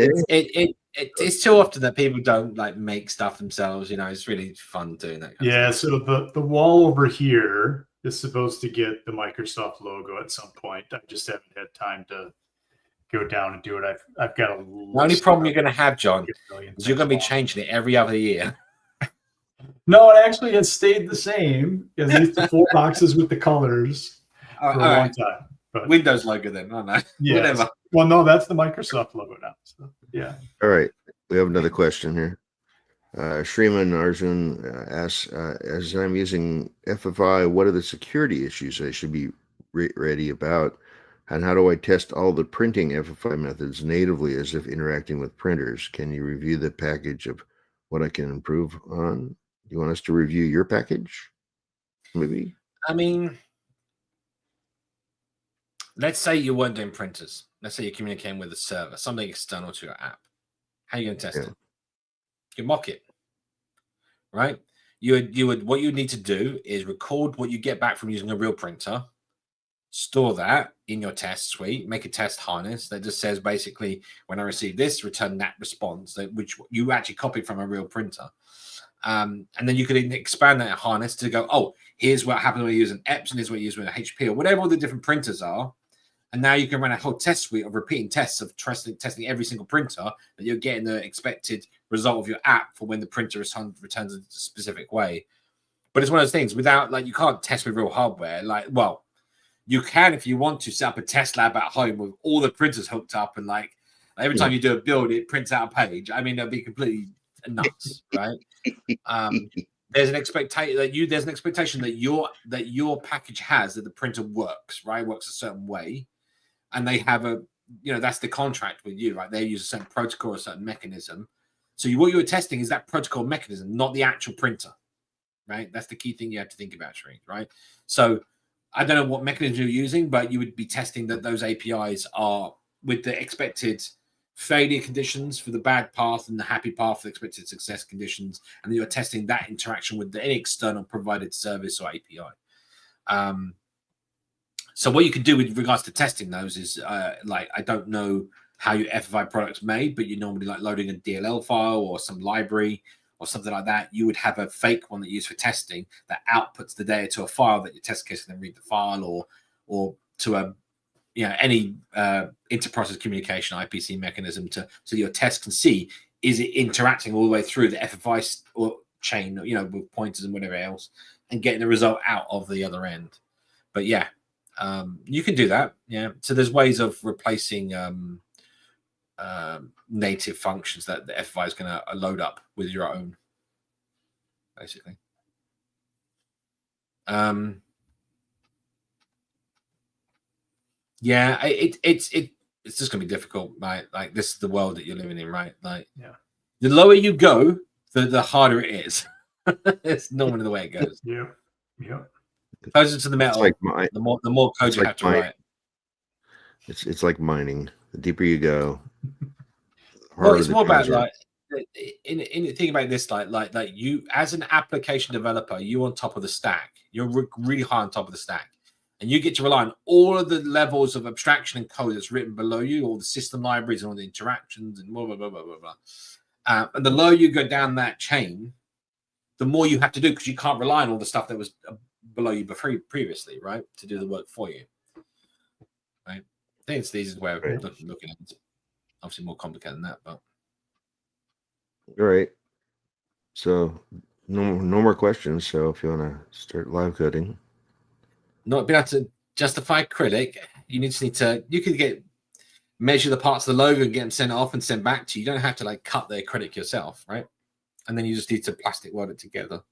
it's too often that people don't like make stuff themselves. It's really fun doing that. Yeah. So the wall over here is supposed to get the Microsoft logo at some point. I just haven't had time to go down and do it. I've got a. The only problem you're going to have, John, is you're going to be changing it every other year. No, it actually has stayed the same. At least the 4 boxes with the colors for a long time. But Windows logo then, I don't know. Yeah. Whatever. Well, no, that's the Microsoft logo now. So, yeah. All right. We have another question here. Shriman Arjun asks, as I'm using FFI, what are the security issues I should be ready about? And how do I test all the printing FFI methods natively as if interacting with printers? Can you review the package of what I can improve on? Do you want us to review your package? Maybe? I mean, let's say you weren't doing printers. Let's say you're communicating with a server, something external to your app. How are you going to test it? You mock it, right? You would. What you need to do is record what you get back from using a real printer, store that in your test suite, make a test harness that just says basically, when I receive this, return that response, which you actually copied from a real printer. And then you could expand that harness to go, oh, here's what happens when you use an Epson, here's what you use with an HP, or whatever all the different printers are. And now you can run a whole test suite of repeating tests of testing every single printer that you're getting the expected result of your app for when the printer returns in a specific way. But it's one of those things without, like, you can't test with real hardware. Like, well, you can if you want to set up a test lab at home with all the printers hooked up, and like every time you do a build, it prints out a page. I mean, that'd be completely nuts, right? There's an expectation that your package has that the printer works, right? Works a certain way, and they have a, that's the contract with you, right? They use a certain protocol, a certain mechanism. So what you're testing is that protocol mechanism, not the actual printer, right? That's the key thing you have to think about, Shrink, right? So I don't know what mechanism you're using, but you would be testing that those APIs are with the expected failure conditions for the bad path and the happy path for the expected success conditions, and you're testing that interaction with any external provided service or API. So what you can do with regards to testing those is, like, I don't know how your FFI product's made, but you're normally like loading a DLL file or some library or something like that. You would have a fake one that you use for testing that outputs the data to a file that your test case can then read the file, or to a any inter-process communication IPC mechanism so your test can see, is it interacting all the way through the FFI or chain, with pointers and whatever else, and getting the result out of the other end. But yeah, you can do that. Yeah. So there's ways of replacing native functions that the FFI is going to load up with your own, basically. Yeah, it's just gonna be difficult, right? Like, this is the world that you're living in, right? Like, the lower you go, the harder it is. It's normally the way it goes. Yeah. Closer to the metal, like the more code you have to write. It's like mining. The deeper you go, well, it's more about like in thinking about this, like you as an application developer, you on top of the stack. You're really high on top of the stack. And you get to rely on all of the levels of abstraction and code that's written below you, all the system libraries and all the interactions and blah, blah, blah, blah, blah, blah. And the lower you go down that chain, the more you have to do, because you can't rely on all the stuff that was below you previously, right, to do the work for you. Right? I think it's the easiest way of looking at it. Obviously more complicated than that, but. All right. So no more questions. So if you want to start live coding. Not being able to justify critic, you need to you can measure the parts of the logo and get them sent off and sent back to you. You don't have to like cut their critic yourself, right? And then you just need to plastic weld it together.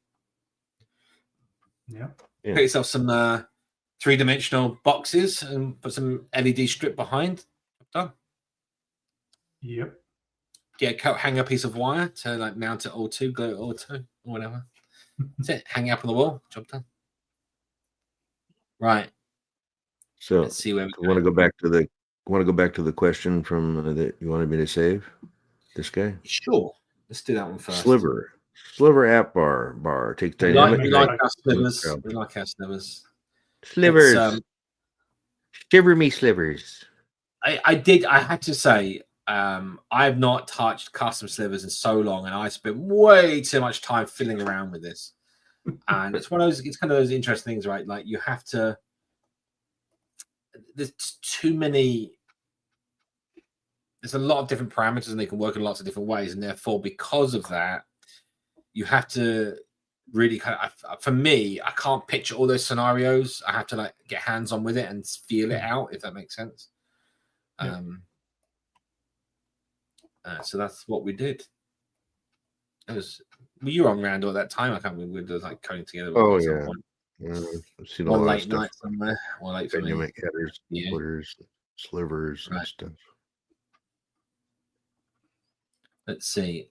Yeah. Put yourself some 3-dimensional boxes and put some LED strip behind. Done. Yep. Get a coat, hang a piece of wire to like mount it all to, glue it all to, or whatever. That's it. Hang it up on the wall. Job done. Right. So let's see where we want to go back to the question from that you wanted me to save. This guy. Sure. Let's do that one first. Sliver app bar takes dynamic. We like our slivers. We like our slivers. Slivers. Shiver me slivers. I had to say, I have not touched custom slivers in so long, and I spent way too much time fiddling around with this. And it's kind of those interesting things, right? Like, you have to, there's a lot of different parameters, and they can work in lots of different ways. And therefore, because of that, you have to really for me, I can't picture all those scenarios. I have to like get hands on with it and feel it out, if that makes sense. Yeah. So that's what we did. Were you on Randall at that time? I can't remember. We were like coding together. Oh yeah. I've seen a lot late of stuff. Night somewhere. Or late for dynamic headers, footers, slivers, and stuff. Let's see.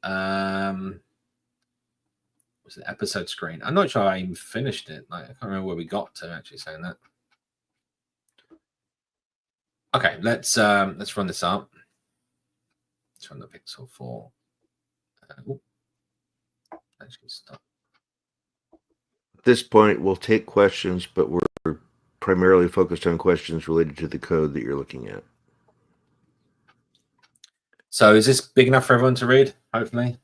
Was the episode screen? I'm not sure I even finished it. Like, I can't remember where we got to actually saying that. Okay, let's run this up. Let's run the Pixel 4. Actually, stop. At this point, we'll take questions, but we're primarily focused on questions related to the code that you're looking at. So, is this big enough for everyone to read? Hopefully.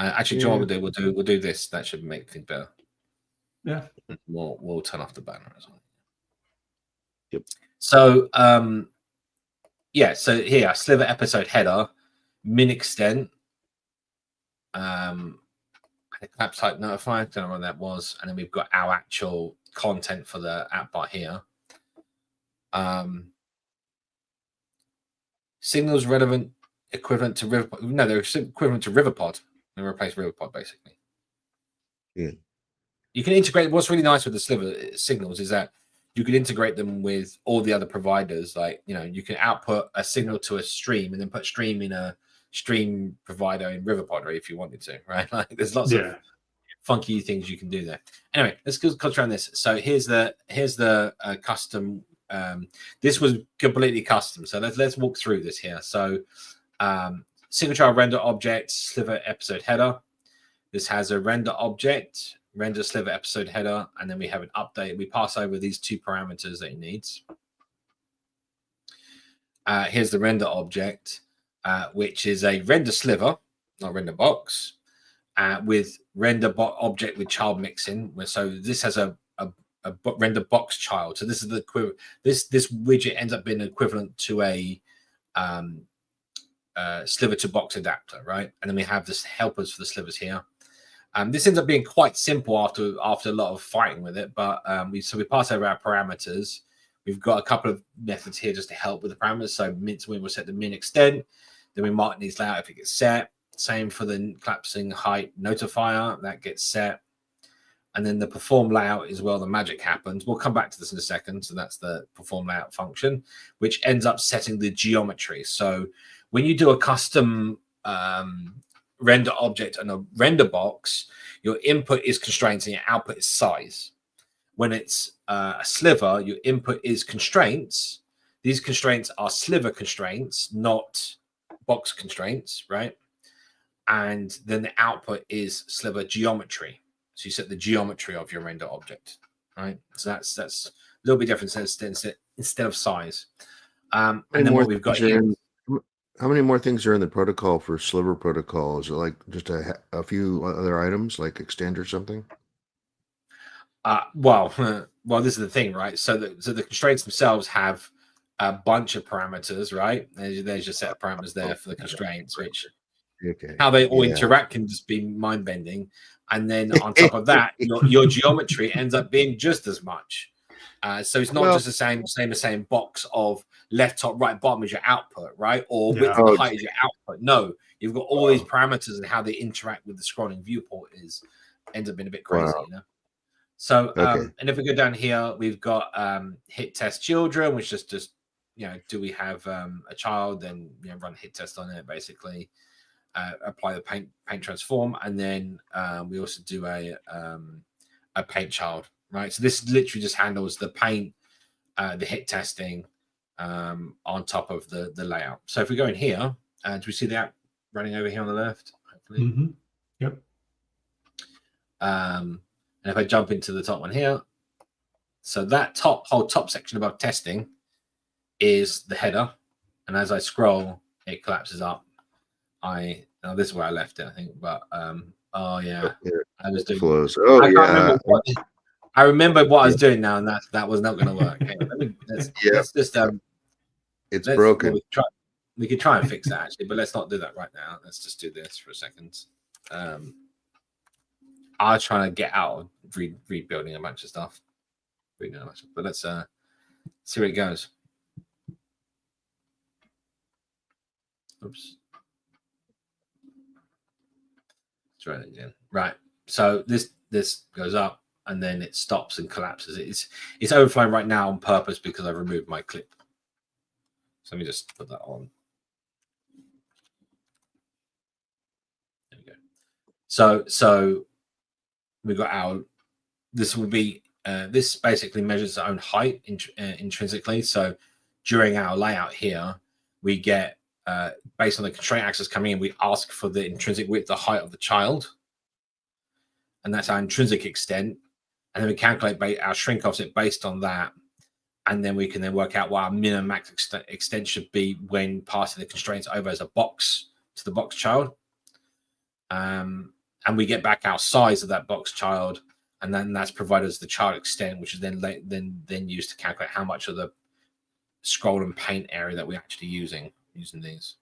Actually, John, we'll do this. That should make things better. Yeah. We'll turn off the banner as well. Yep. So yeah, so here sliver episode header, min extent, clap type notify, don't know what that was, and then we've got our actual content for the app bar here. Signals relevant equivalent to Riverpod. No, they're equivalent to Riverpod. They replace Riverpod basically. Yeah. You can integrate. What's really nice with the sliver signals is that you can integrate them with all the other providers. Like, you know, you can output a signal to a stream and then put stream in a stream provider in Riverpod, right, if you wanted to, right? Like, there's lots of funky things you can do there. Anyway, let's go around this. So here's the custom. This was completely custom. So let's walk through this here. So single child render object, sliver episode header. This has a render object, render sliver episode header, and then we have an update. We pass over these two parameters that it needs. Here's the render object, which is a render sliver, not render box, with render object with child mixing. So this has a render box child. So this is the equivalent. This widget ends up being equivalent to a sliver to box adapter, right? And then we have this helpers for the slivers here. This ends up being quite simple after a lot of fighting with it, but we pass over our parameters. We've got a couple of methods here just to help with the parameters. So we will set the min extent, then we mark these layout if it gets set. Same for the collapsing height notifier, that gets set. And then the perform layout is where the magic happens. We'll come back to this in a second. So that's the perform layout function, which ends up setting the geometry. So when you do a custom render object and a render box, your input is constraints and your output is size. When it's a sliver, your input is constraints. These constraints are sliver constraints, not box constraints, right? And then the output is sliver geometry. So you set the geometry of your render object, right? So that's a little bit different instead of size. And then what we've got here. How many more things are in the protocol for sliver protocol? Is it like just a few other items, like extend or something? Well, this is the thing, right? So the constraints themselves have a bunch of parameters, right? There's your set of parameters there for the constraints, which how they all interact can just be mind bending. And then on top of that, your geometry ends up being just as much. So it's not just the same box of left, top, right, bottom is your output, right? Or width and height is your output. No, you've got all these parameters and how they interact with the scrolling viewport ends up being a bit crazy, you know? So, and if we go down here, we've got hit test children, which just you know, do we have a child? Then, you know, run a hit test on it, basically. Apply the paint transform, and then we also do a paint child, right? So this literally just handles the paint, the hit testing on top of the layout. So if we go in here, do we see the app running over here on the left? Hopefully. Mm-hmm. Yep. And if I jump into the top one here, so that whole top section above testing is the header, and as I scroll, it collapses up. This is where I left it, I think, but I was doing flows. I remember what I was doing now, and that was not going to work. Let's just it's broken. We could try and fix that actually, but let's not do that right now. Let's just do this for a second. I was trying to get out of rebuilding a bunch of stuff, but let's see where it goes. Oops. Try it again. Right. So this goes up and then it stops and collapses. It's overflowing right now on purpose because I removed my clip. So let me just put that on. There we go. So we've got this will be this basically measures its own height intrinsically. So during our layout here, we get based on the constraint axis coming in, we ask for the intrinsic width, the height of the child, and that's our intrinsic extent. And then we calculate our shrink offset based on that, and then we can then work out what our minimum max extent should be when passing the constraints over as a box to the box child. And we get back our size of that box child, and then that's provided as the child extent, which is then used to calculate how much of the scroll and paint area that we're actually using these.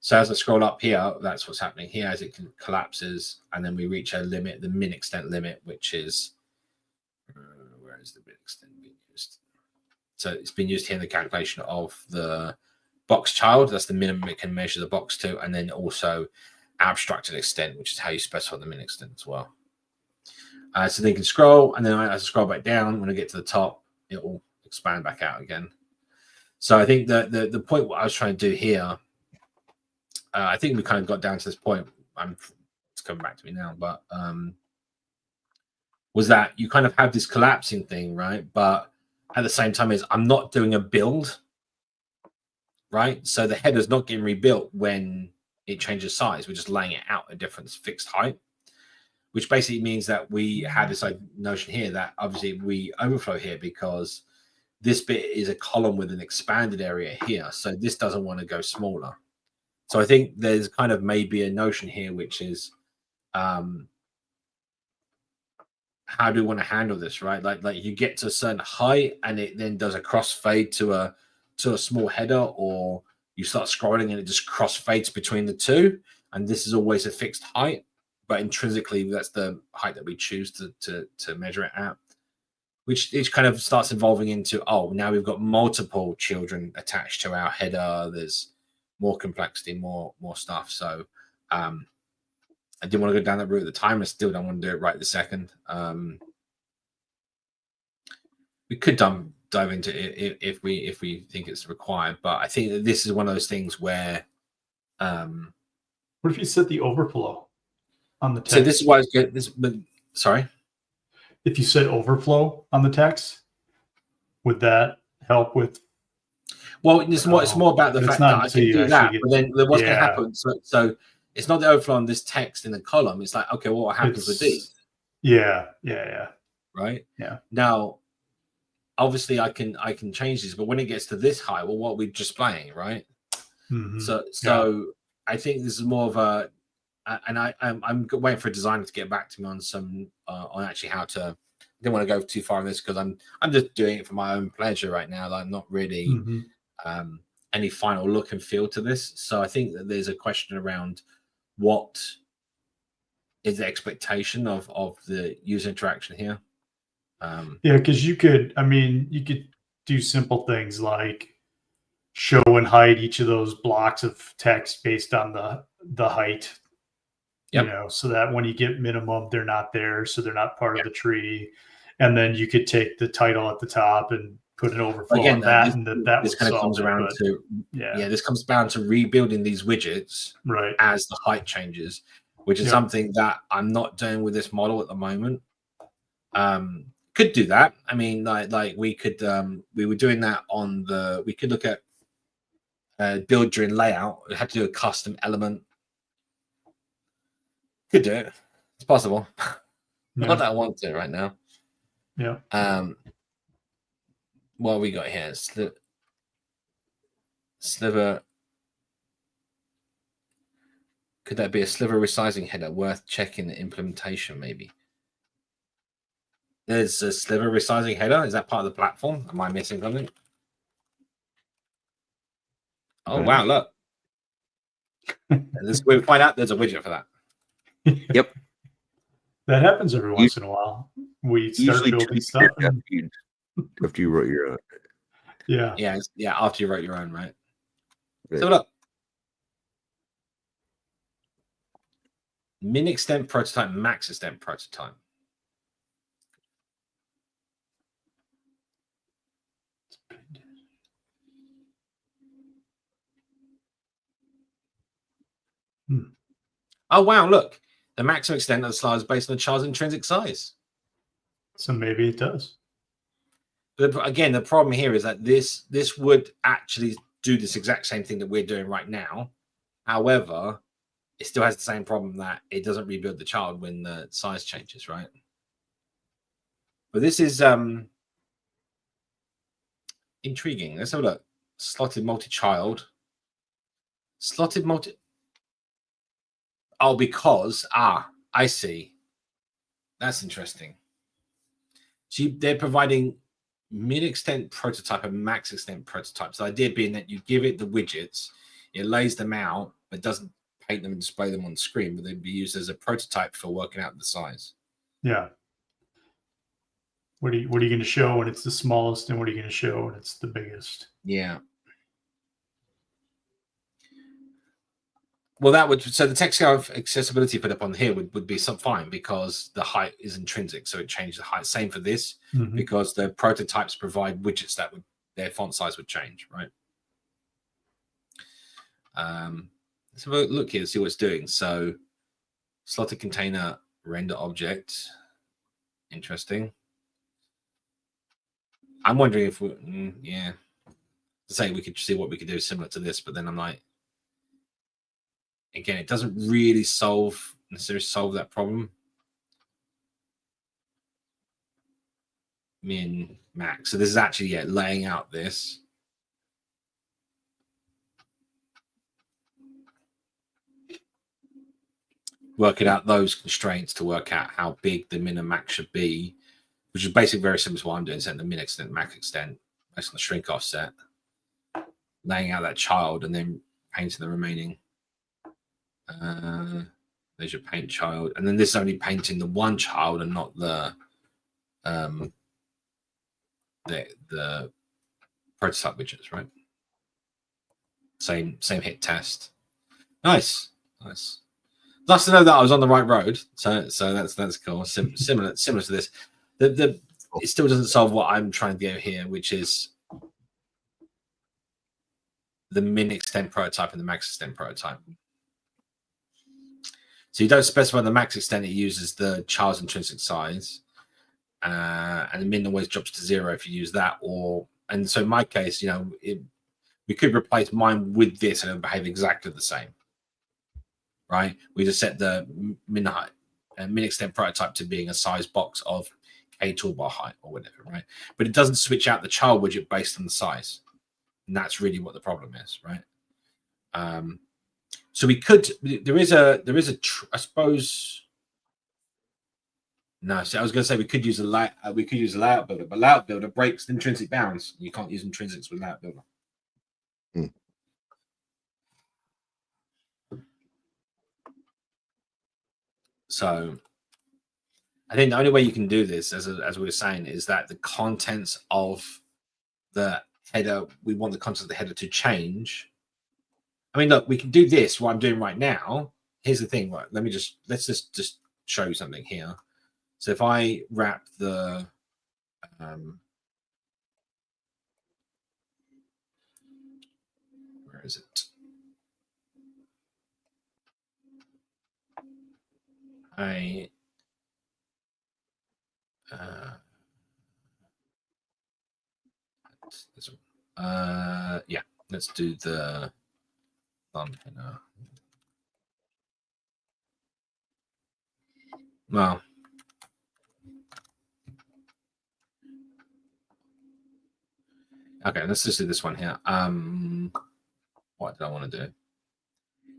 So as I scroll up here, that's what's happening here as it collapses, and then we reach a limit, the min extent limit, which is where is the min extent being used? So it's been used here in the calculation of the box child. That's the minimum it can measure the box to, and then also abstracted extent, which is how you specify the min extent as well. So then you can scroll, and then as I scroll back down, when I get to the top, it will expand back out again. So I think that the point what I was trying to do here, I think we kind of got down to this point. It's coming back to me now, but was that you kind of have this collapsing thing, right? But at the same time, I'm not doing a build, right? So the header's not getting rebuilt when it changes size. We're just laying it out at a different fixed height, which basically means that we had this notion here that obviously we overflow here because this bit is a column with an expanded area here. So this doesn't want to go smaller. So I think there's kind of maybe a notion here, which is how do we want to handle this, right? Like you get to a certain height and it then does a crossfade to a small header, or you start scrolling and it just crossfades between the two. And this is always a fixed height, but intrinsically that's the height that we choose to measure it at, which it kind of starts evolving into, oh, now we've got multiple children attached to our header. There's more complexity, more stuff. So I didn't want to go down that route at the time. I still don't want to do it right this second. We could dive into it if we think it's required, but I think that this is one of those things where what if you set the overflow on the text? So this is why it's good. Sorry, if you set overflow on the text, would that help with? Well, it's more about the fact that I can do that, but then what's going to happen? So it's not the overflow on this text in the column. It's like, okay, well, what happens with these? Yeah. Right. Yeah. Now, obviously, I can change these, but when it gets to this height, well, what are we displaying, right? Mm-hmm. So I think this is more of a, and I'm waiting for a designer to get back to me on some on actually how to. I don't want to go too far on this because I'm just doing it for my own pleasure right now. Like, I'm not really. Mm-hmm. Any final look and feel to this. So I think that there's a question around what is the expectation of the user interaction here. Yeah, because you could do simple things like show and hide each of those blocks of text based on the height. Yep. You know, so that when you get minimum, they're not there, so they're not part of the tree. And then you could take the title at the top and put an overflow on that, and this kind of comes around to this comes down to rebuilding these widgets right as the height changes, which is something that I'm not doing with this model at the moment. Could do that. I mean, like we could we were doing that on the. We could look at build during layout. We had to do a custom element. Could do it. It's possible. Not that I want to right now. Yeah. What have we got here? Sliver. Could that be a sliver resizing header? Worth checking the implementation, maybe. There's a sliver resizing header. Is that part of the platform? Am I missing something? Oh, wow, look. We'll find out there's a widget for that. Yep. That happens every once in a while. We start building stuff. After you wrote your own. Yeah. Yeah, after you wrote your own, right? So look. Min extent prototype, max extent prototype. Oh, wow, look. The maximum extent of the slide is based on the child's intrinsic size. So maybe it does. But again, the problem here is that this would actually do this exact same thing that we're doing right now. However, it still has the same problem that it doesn't rebuild the child when the size changes, right? But this is intriguing. Let's have a look. Slotted multi-child. Slotted multi... Oh, because... I see. That's interesting. So they're providing min extent prototype and max extent prototype. So the idea being that you give it the widgets, it lays them out, but doesn't paint them and display them on the screen, but they'd be used as a prototype for working out the size. Yeah. What are you going to show when it's the smallest, and what are you going to show when it's the biggest? Yeah. Well, that would, so the text scale of accessibility put up on here would be fine because the height is intrinsic, so it changes the height. Same for this, because the prototypes provide widgets that would, their font size would change, right? Let's have a look here to see what it's doing. So slotted container render object, interesting. I'm wondering if we, yeah, to say we could see what we could do similar to this, but then I'm like, again, it doesn't really necessarily solve that problem. Min, max. So this is actually, yeah, laying out this. Working out those constraints to work out how big the min and max should be, which is basically very similar to what I'm doing, setting the min extent, max extent, based on the shrink offset, laying out that child and then painting the remaining. There's your paint child, and then this is only painting the one child and not the prototype widgets, right? Same hit test. Nice. Nice to know that I was on the right road. So that's cool. Similar to this. It still doesn't solve what I'm trying to do here, which is the min extent prototype and the max extent prototype. So you don't specify the max extent, it uses the child's intrinsic size, and the min always drops to 0 if you use that. And so in my case, you know, we could replace mine with this and it would behave exactly the same, right? We just set the min extent prototype to being a size box of a toolbar height or whatever, right? But it doesn't switch out the child widget based on the size, and that's really what the problem is, right? So we could, there is a I suppose, no, so I was going to say we could use a layout builder, but layout builder breaks the intrinsic bounds. You can't use intrinsics with layout builder. So I think the only way you can do this, as we were saying, is that the contents of the header, we want the contents of the header to change. I mean, look, we can do this, what I'm doing right now. Here's the thing, right? Let's just show you something here. So if I wrap the where is it? Yeah, let's do the thumb header. Well, okay, let's just do this one here. What did I want to do?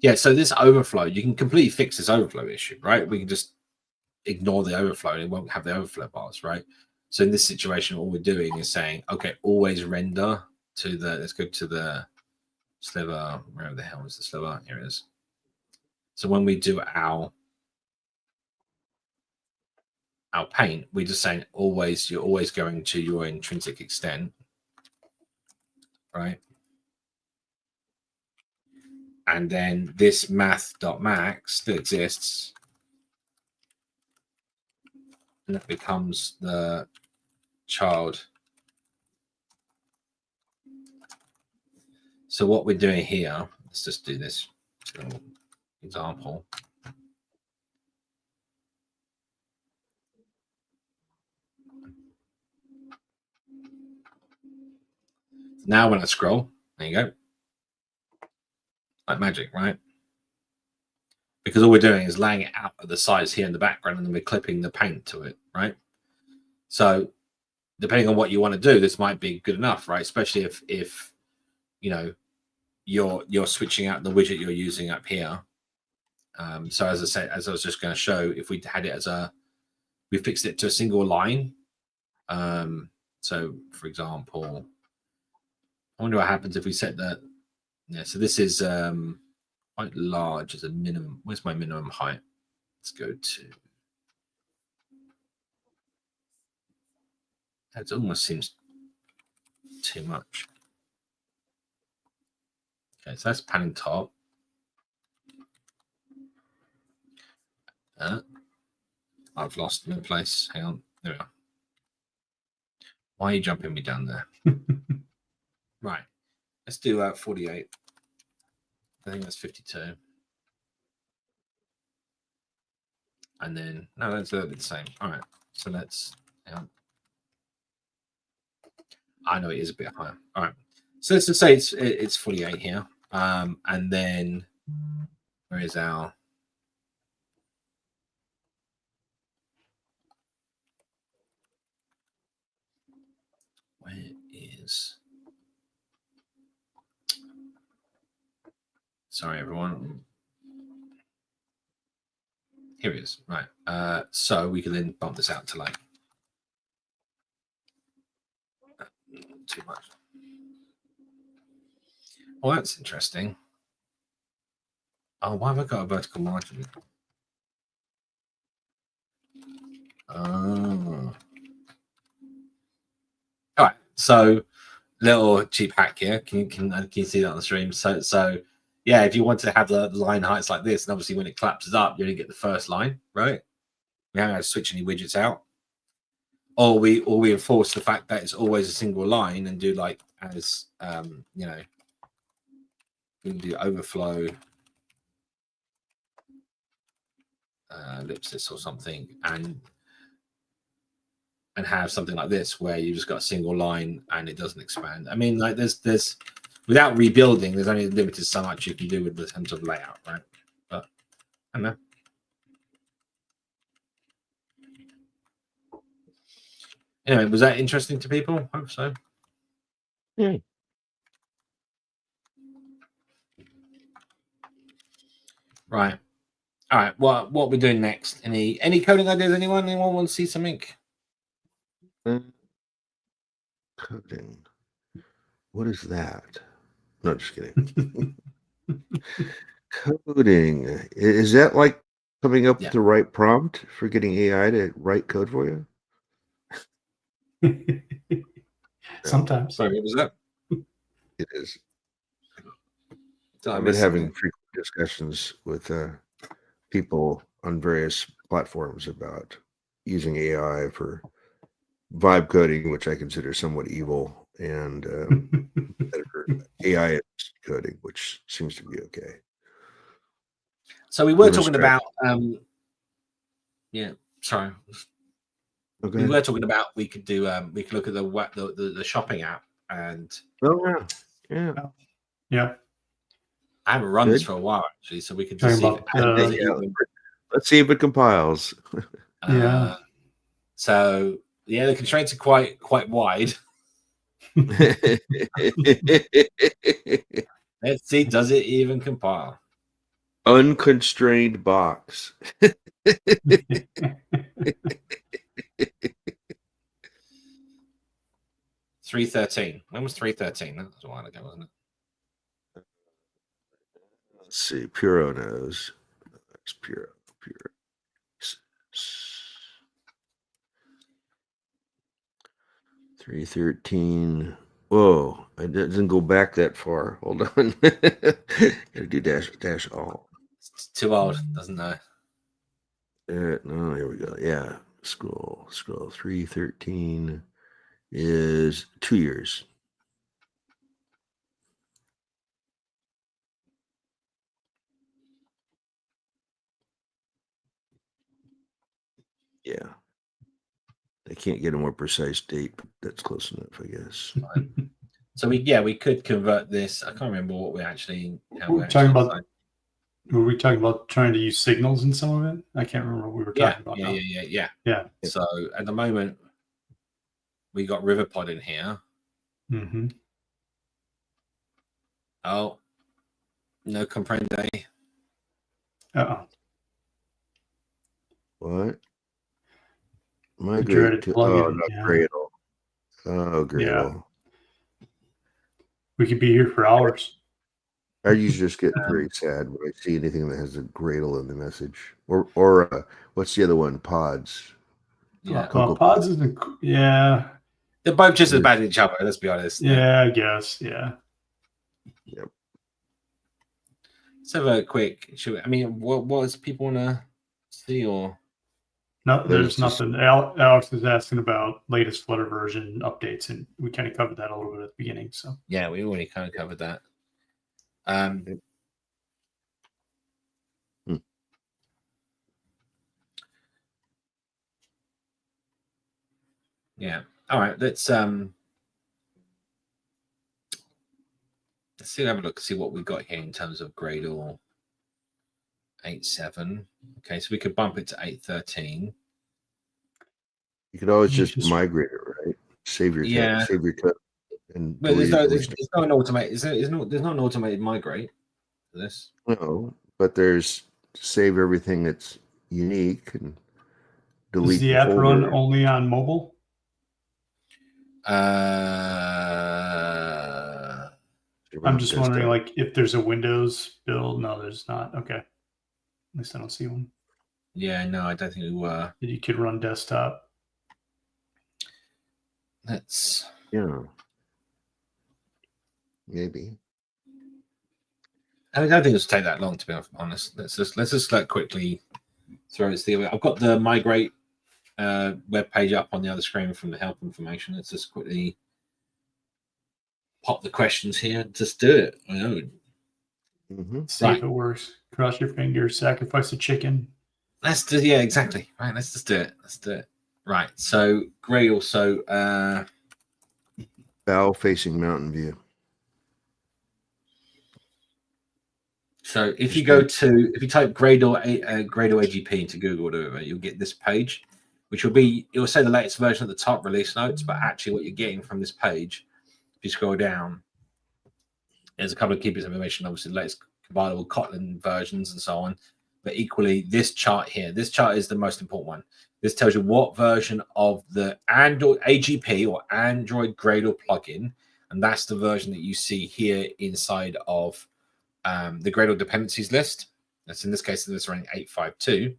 Yeah, so this overflow, you can completely fix this overflow issue, right? We can just ignore the overflow and it won't have the overflow bars, right? So in this situation, all we're doing is saying, okay, always render to the, let's go to the sliver, where the hell is the sliver? Here it is. So when we do our paint, we just saying always, you're always going to your intrinsic extent, right? And then this math.max still exists. And that becomes the child. So what we're doing here, let's just do this example. Now when I scroll, there you go. Like magic, right? Because all we're doing is laying it out at the size here in the background and then we're clipping the paint to it, right? So depending on what you want to do, this might be good enough, right? Especially if you know, you're switching out the widget you're using up here. So as I said, as I was just going to show, if we had it as we fixed it to a single line, So, for example, I wonder what happens if we set that. Yeah, so this is quite large as a minimum. Where's my minimum height? Let's go to. That almost seems too much. Okay, so that's panning top. I've lost my place. Hang on. There we are. Why are you jumping me down there? Right. Let's do 48. I think that's 52. And then, no, that's the same. All right. So let's, hang on. I know it is a bit higher. All right. So let's just say it's 48 here. And then where is our where is sorry everyone. Here it is. Right. So we can then bump this out to like too much. Well, that's interesting. Oh, why have I got a vertical margin? Oh. All right. So, little cheap hack here. Can you see that on the stream? So yeah, if you want to have the line heights like this, and obviously when it collapses up, you only get the first line, right? We haven't had to switch any widgets out, or we enforce the fact that it's always a single line and do like as you know, we can do overflow. Ellipsis or something, and have something like this where you just got a single line and it doesn't expand. I mean, like there's without rebuilding, there's only limited so much you can do with the terms of layout, right? But I don't know. Anyway, was that interesting to people? Hope so. Yeah. Right. All right. What we're doing next? Any coding ideas? Anyone want to see something? Coding. What is that? No, just kidding. Coding. Is that like coming up with the right prompt for getting AI to write code for you? Sometimes. Sorry, what was that? It is. I've been having frequent discussions with people on various platforms about using AI for vibe coding, which I consider somewhat evil, and AI coding, which seems to be okay. So we were talking about yeah, sorry. Okay. We were talking about we could do we could look at the shopping app and yeah. I haven't run this for a while actually, so we could just Talking see about, let's see if it compiles. Yeah. So yeah, the constraints are quite wide. Let's see, does it even compile? Unconstrained box. 313. When was 313? That was a while ago, wasn't it? Let's see. Puro knows. That's Puro. 313. Whoa, it doesn't go back that far. Hold on. Gotta do dash all. It's too old, doesn't know. No, here we go. Yeah. Scroll. 313 is 2 years. Yeah. I can't get a more precise date, but that's close enough, I guess. So we could convert this. I can't remember what we actually. Were we talking about trying to use signals in some of it? I can't remember what we were talking about. Yeah. So at the moment, we got Riverpod in here. Mm-hmm. Oh, no comprende. What? Migrate to not Gradle. Oh, Gradle. We could be here for hours. I usually just get very sad when I see anything that has a Gradle in the message. Or what's the other one? Pods. Yeah. Cocoa Pods isn't. Yeah. They're both just as bad as each other, let's be honest. Yeah, I guess. Yeah. Yep. Let's have a quick. I mean, what does people want to see or? No, there's just- nothing. Alex is asking about latest Flutter version updates, and we kind of covered that a little bit at the beginning. So Yeah, we already kind of covered that. Yeah. All right. Let's see. Have a look. See what we've got here in terms of Gradle 8.7. Okay, so we could bump it to 8.13. You could always just migrate it, right? Save your save your code. And well, there's no an automated. There's not an automated migrate for this. No, but there's save everything that's unique and delete. Does the app run only on mobile? I'm just wondering, like, if there's a Windows build. No, there's not. Okay, at least I don't see one. Yeah, no, I don't think we were. You could run desktop. Let's. Yeah. Maybe. I don't think it'll take that long, to be honest. Let's just like quickly throw this the other way. I've got the migrate web page up on the other screen from the help information. Let's just quickly pop the questions here. Just do it. I know. See if it works. Cross your fingers. Sacrifice a chicken. Let's do. Yeah, exactly. Right. Let's just do it. Let's do it. Right. So Gradle. So bow facing mountain view. So if you type Gradle AGP into Google, whatever, you'll get this page, which will say the latest version at the top, release notes, but actually what you're getting from this page, if you scroll down, there's a couple of key bits of information, obviously the latest compilable Kotlin versions and so on. But equally, this chart here, this chart is the most important one. This tells you what version of the Android AGP or Android Gradle plugin, and that's the version that you see here inside of the Gradle dependencies list. That's in this case, it's running 8.5.2.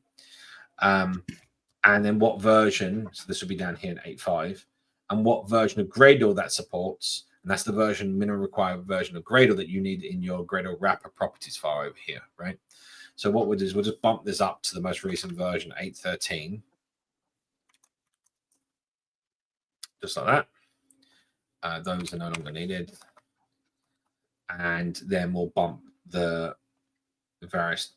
And then what version, so this will be down here in 8.5, and what version of Gradle that supports, and that's the minimum required version of Gradle that you need in your Gradle wrapper properties file over here, right? So what we'll do is we'll just bump this up to the most recent version, 8.13. Just like that. Those are no longer needed. And then we'll bump the various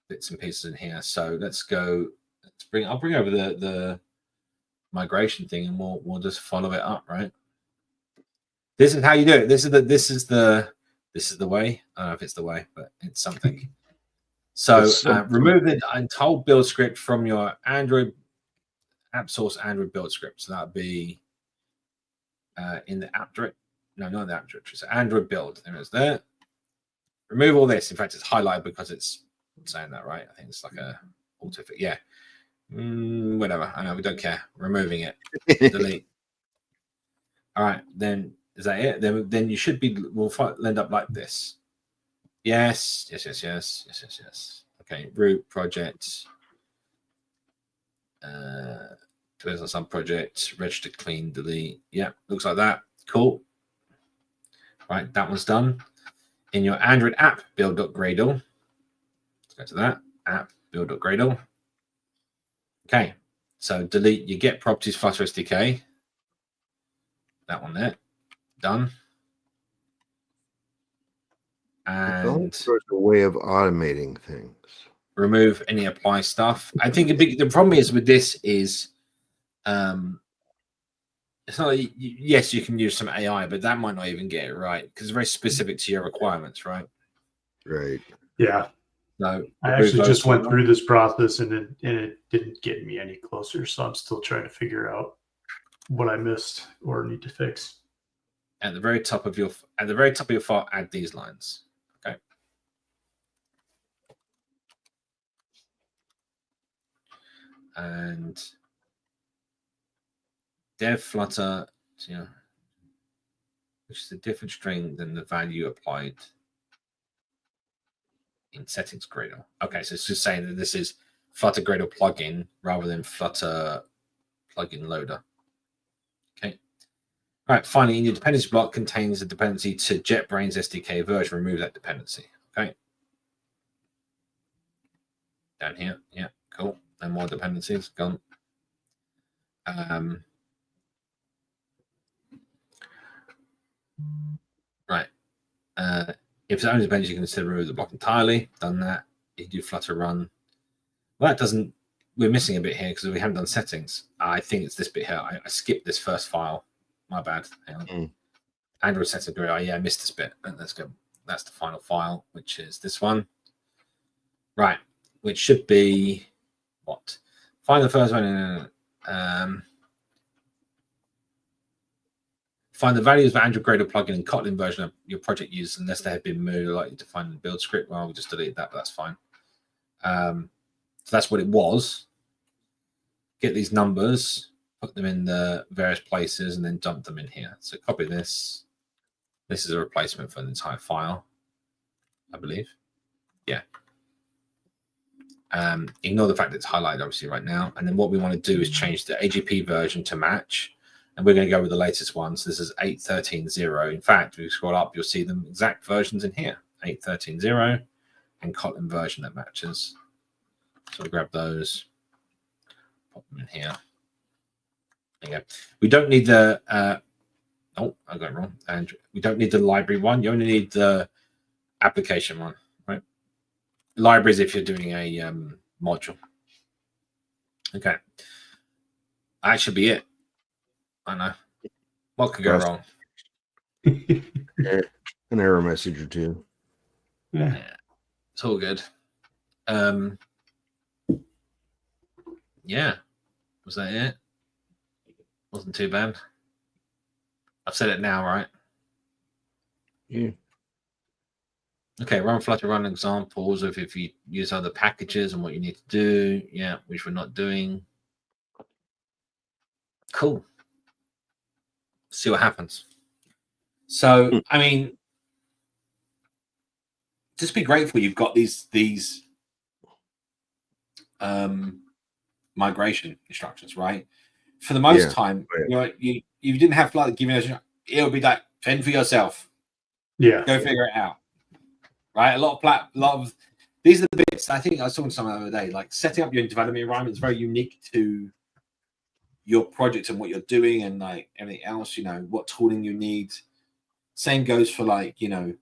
bits and pieces in here. So let's go. I'll bring over the migration thing, and we'll just follow it up, right? This is how you do it. This is the way. I don't know if it's the way, but it's something. So remove the entire build script from your Android app source Android build script. So that'd be in the app directory. No, not in the app directory. So Android build. There it is there. Remove all this. In fact, it's highlighted because it's saying that, right? I think it's like a auto fit. Yeah. Whatever. I know, we don't care. Removing it. Delete. All right. Then is that it? Then you should be. We'll end up like this. Yes. Okay. Root project. Depends on some project. Register clean. Delete. Yeah. Looks like that. Cool. Right. That one's done. In your Android app build.gradle. Let's go to that. App build.gradle. Okay. So delete your get properties Flutter SDK. That one there. Done. And there's a way of automating things. Remove any apply stuff. I think the problem is with this is it's not like, yes, you can use some AI, but that might not even get it right because it's very specific to your requirements, right? Right. Yeah. No, I actually just went through this process and it didn't get me any closer. So I'm still trying to figure out what I missed or need to fix. At the very top of your file, add these lines. Okay. And dev Flutter Yeah. Which is a different string than the value applied in settings Gradle. Okay, so it's just saying that this is Flutter Gradle plugin rather than Flutter plugin loader. Okay. All right, finally, in your dependency block contains a dependency to JetBrains SDK version. Remove that dependency. Okay. Down here. Yeah, cool. No more dependencies. Gone. Right. If it's only dependency, you can instead remove the block entirely. Done that. You do Flutter run. Well, that doesn't. We're missing a bit here because we haven't done settings. I think it's this bit here. I skipped this first file. My bad. Hang on. Android settings. Oh, yeah, I missed this bit. Let's go. That's the final file, which is this one. Right. Which should be what? Find the first one. Find the values of Android Gradle plugin and Kotlin version of your project used unless they have been moved. I'd like you to find the build script. Well, we'll just delete that, but that's fine. So that's what it was. Get these numbers, put them in the various places, and then dump them in here. So copy this. This is a replacement for the entire file, I believe. Yeah. Ignore the fact that it's highlighted, obviously, right now. And then what we want to do is change the AGP version to match. And we're going to go with the latest one. So this is 8.13.0. In fact, if you scroll up, you'll see the exact versions in here. 8.13.0 and Kotlin version that matches. So we'll grab those, pop them in here. There you go. We don't need the, oh, I got it wrong. And we don't need the library one. You only need the application one, right? Libraries if you're doing a module. Okay. That should be it. I know. What could go wrong? An error message or two. Yeah. It's all good. Yeah. Was that it? Wasn't too bad. I've said it now, right? Yeah. Okay, run Flutter run examples of if you use other packages and what you need to do. Yeah, which we're not doing. Cool. See what happens. So, I mean, just be grateful you've got these migration instructions, right? For the most time, you didn't have to like give me it would be like fend for yourself. Yeah. Go figure it out. Right? A lot of these are the bits. I think I was talking to someone the other day, like setting up your development environment is very unique to your project and what you're doing and like everything else, you know, what tooling you need. Same goes for like, you know,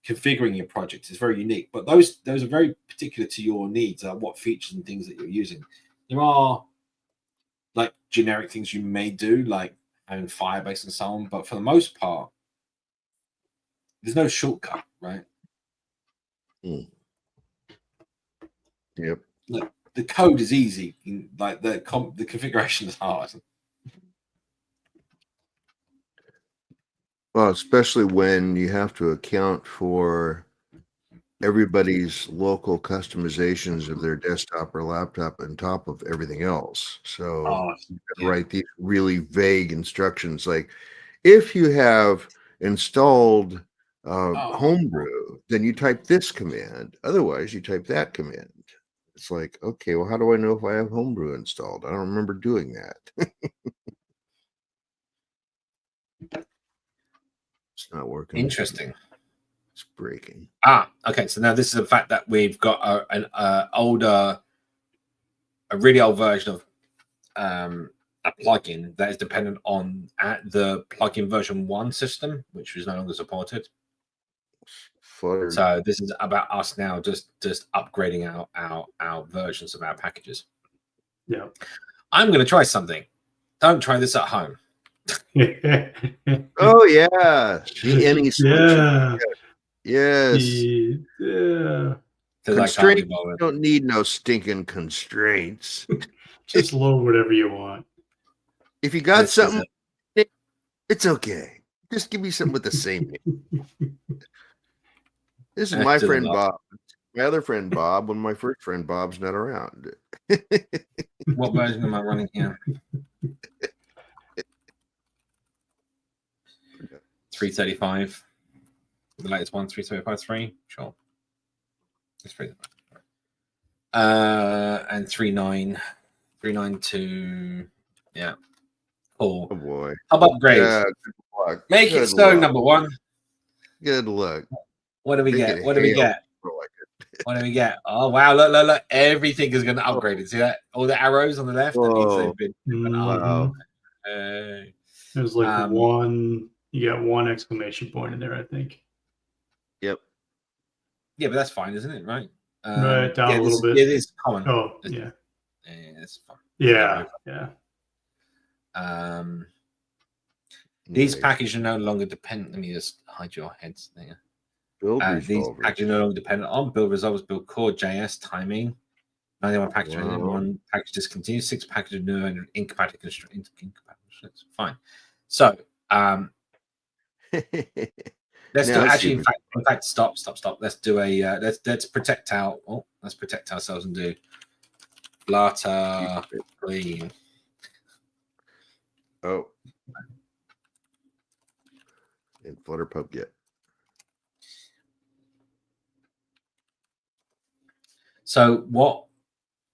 configuring your project is very unique, but those are very particular to your needs, what features and things that you're using. There are like generic things you may do, like having Firebase and so on, but for the most part, there's no shortcut, right? Yep. Look, the code is easy, like the configuration is hard. Well, especially when you have to account for everybody's local customizations of their desktop or laptop on top of everything else. So you gotta write these really vague instructions, like if you have installed Homebrew, then you type this command. Otherwise, you type that command. It's like, okay, well, how do I know if I have Homebrew installed? I don't remember doing that. It's not working. Interesting. It's breaking. Okay. So now this is the fact that we've got a really old version of a plugin that is dependent on the plugin version 1 system, which is no longer supported. Flutter. So this is about us now just upgrading our versions of our packages. Yeah. I'm going to try something. Don't try this at home. Oh yeah, the any solution. Yes. Yeah. Constraints. You don't need no stinking constraints. Just load whatever you want. If you got something, it's okay. Just give me something with the same name. This is my friend Bob. My other friend Bob, when my first friend Bob's not around. What version am I running here? 335. The latest one, 335.3. Sure. That's pretty. And 392. Yeah. Cool. Oh boy. Hub upgrade. Yeah, good luck. Make Good it so, luck. number one. Good luck. What do we Make get? it What do we hail. get? What do we get? Oh wow! Look! Everything is going to upgrade. You see that? All the arrows on the left. That means Whoa. they've been. Wow. There's like one. You got one exclamation point in there, I think. Yep. Yeah, but that's fine, isn't it? Right. Right down a little bit. It is common. Oh, It's, yeah. It's fun. Yeah. These packages are no longer dependent. Let me just hide your heads there. Build These resolver. packages are no longer dependent on build resolvers, build core, JS, timing. 91 package, Wow. 1 package discontinued, 6 packages new and incompatible constraints. Fine. So let's do actually. In fact, stop. Let's do a let's protect our. Oh, let's protect ourselves and do Flutter clean. Oh. And Flutter pub get. So what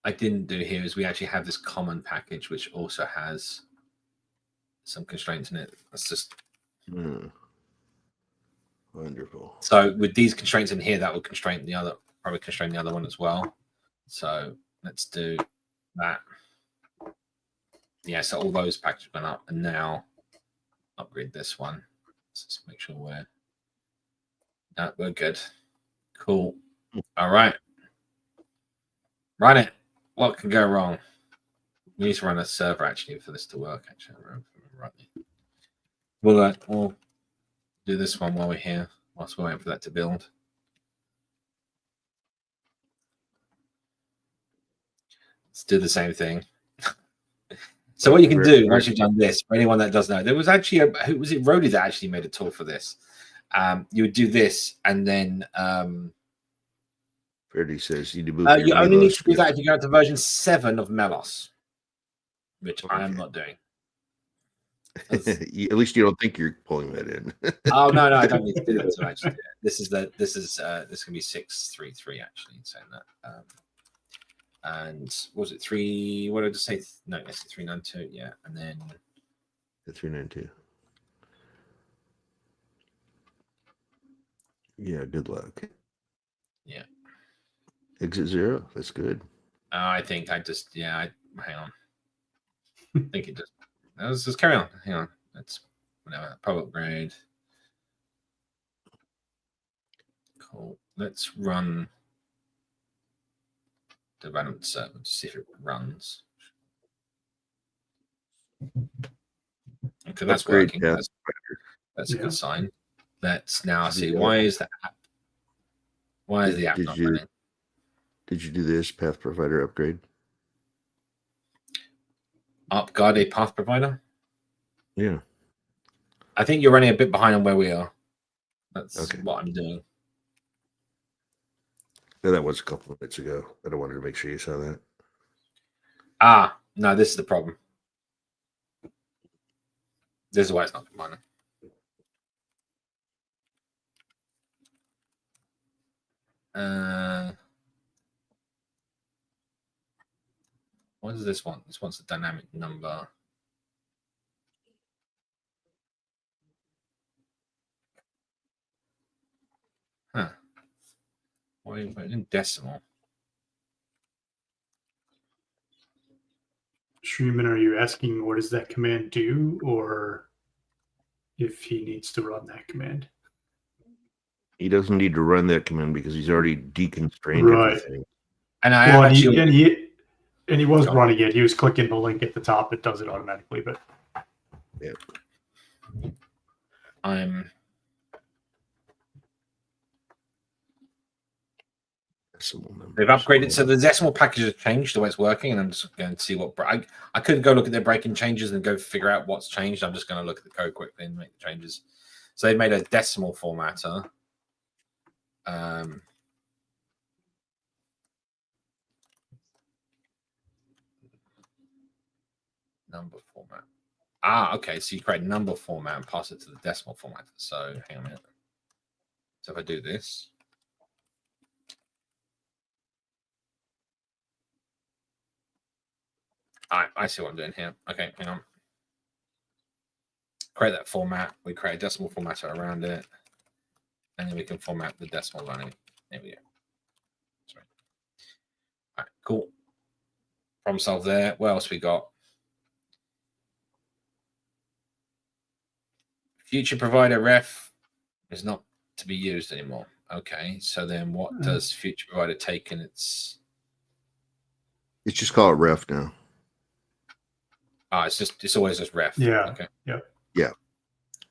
I didn't do here is we actually have this common package which also has some constraints in it. Let's just Wonderful. So with these constraints in here, that will constrain the other, probably constrain the other one as well. So let's do that. Yeah, so all those packages went up, and now upgrade this one. Let's just make sure we're good. Cool. All right. Run it. What can go wrong? We need to run a server actually for this to work. Actually, we'll do this one while we're here, whilst we're waiting for that to build. Let's do the same thing. So what you can do once you've done this, for anyone that doesn't know, there was actually who was it? Rody that actually made a tool for this. You would do this, and then Freddie says you need you only need to do that if you go to version 7 of Melos, which I am not doing. At least you don't think you're pulling that in. Oh no, I don't need to do that. So actually, this can be 633 actually saying that. And was it 3? What did I just say? No, it's 392. Yeah, and then the 392. Yeah, good luck. Yeah. Exit 0. That's good. I think I just hang on. I think it just. Let's just carry on. Hang on. That's whatever. Pub upgrade. Cool. Let's run the random server to see if it runs. Okay, that's upgrade working. That's a good sign. Let's now see why is the app not running? Did you do this path provider upgrade? Upgrade a path provider? Yeah. I think you're running a bit behind on where we are. That's what I'm doing. No, that was a couple of minutes ago, but I wanted to make sure you saw that. No, this is the problem. This is why it's not running. What does this want? This wants a dynamic number. Huh. Why are you putting in decimal? Shreeman, are you asking what does that command do, or if he needs to run that command? He doesn't need to run that command because he's already deconstrained everything. And he was running it. He was clicking the link at the top. It does it automatically, but yeah. They've upgraded, so the decimal package has changed the way it's working, and I'm just going to see what I couldn't go look at their breaking changes and go figure out what's changed. I'm just going to look at the code quickly and make the changes. So they've made a decimal formatter. Number format. Okay. So you create a number format and pass it to the decimal format. So hang on a minute. So if I do this, I see what I'm doing here. Okay, hang on. Create that format. We create a decimal format around it, and then we can format the decimal running. There we go. Sorry. All right, cool. Problem solved there. What else we got? Future provider ref is not to be used anymore. Okay, so then what does future provider take in its? It's just call it ref now. It's always just ref. Yeah. Okay. Yep.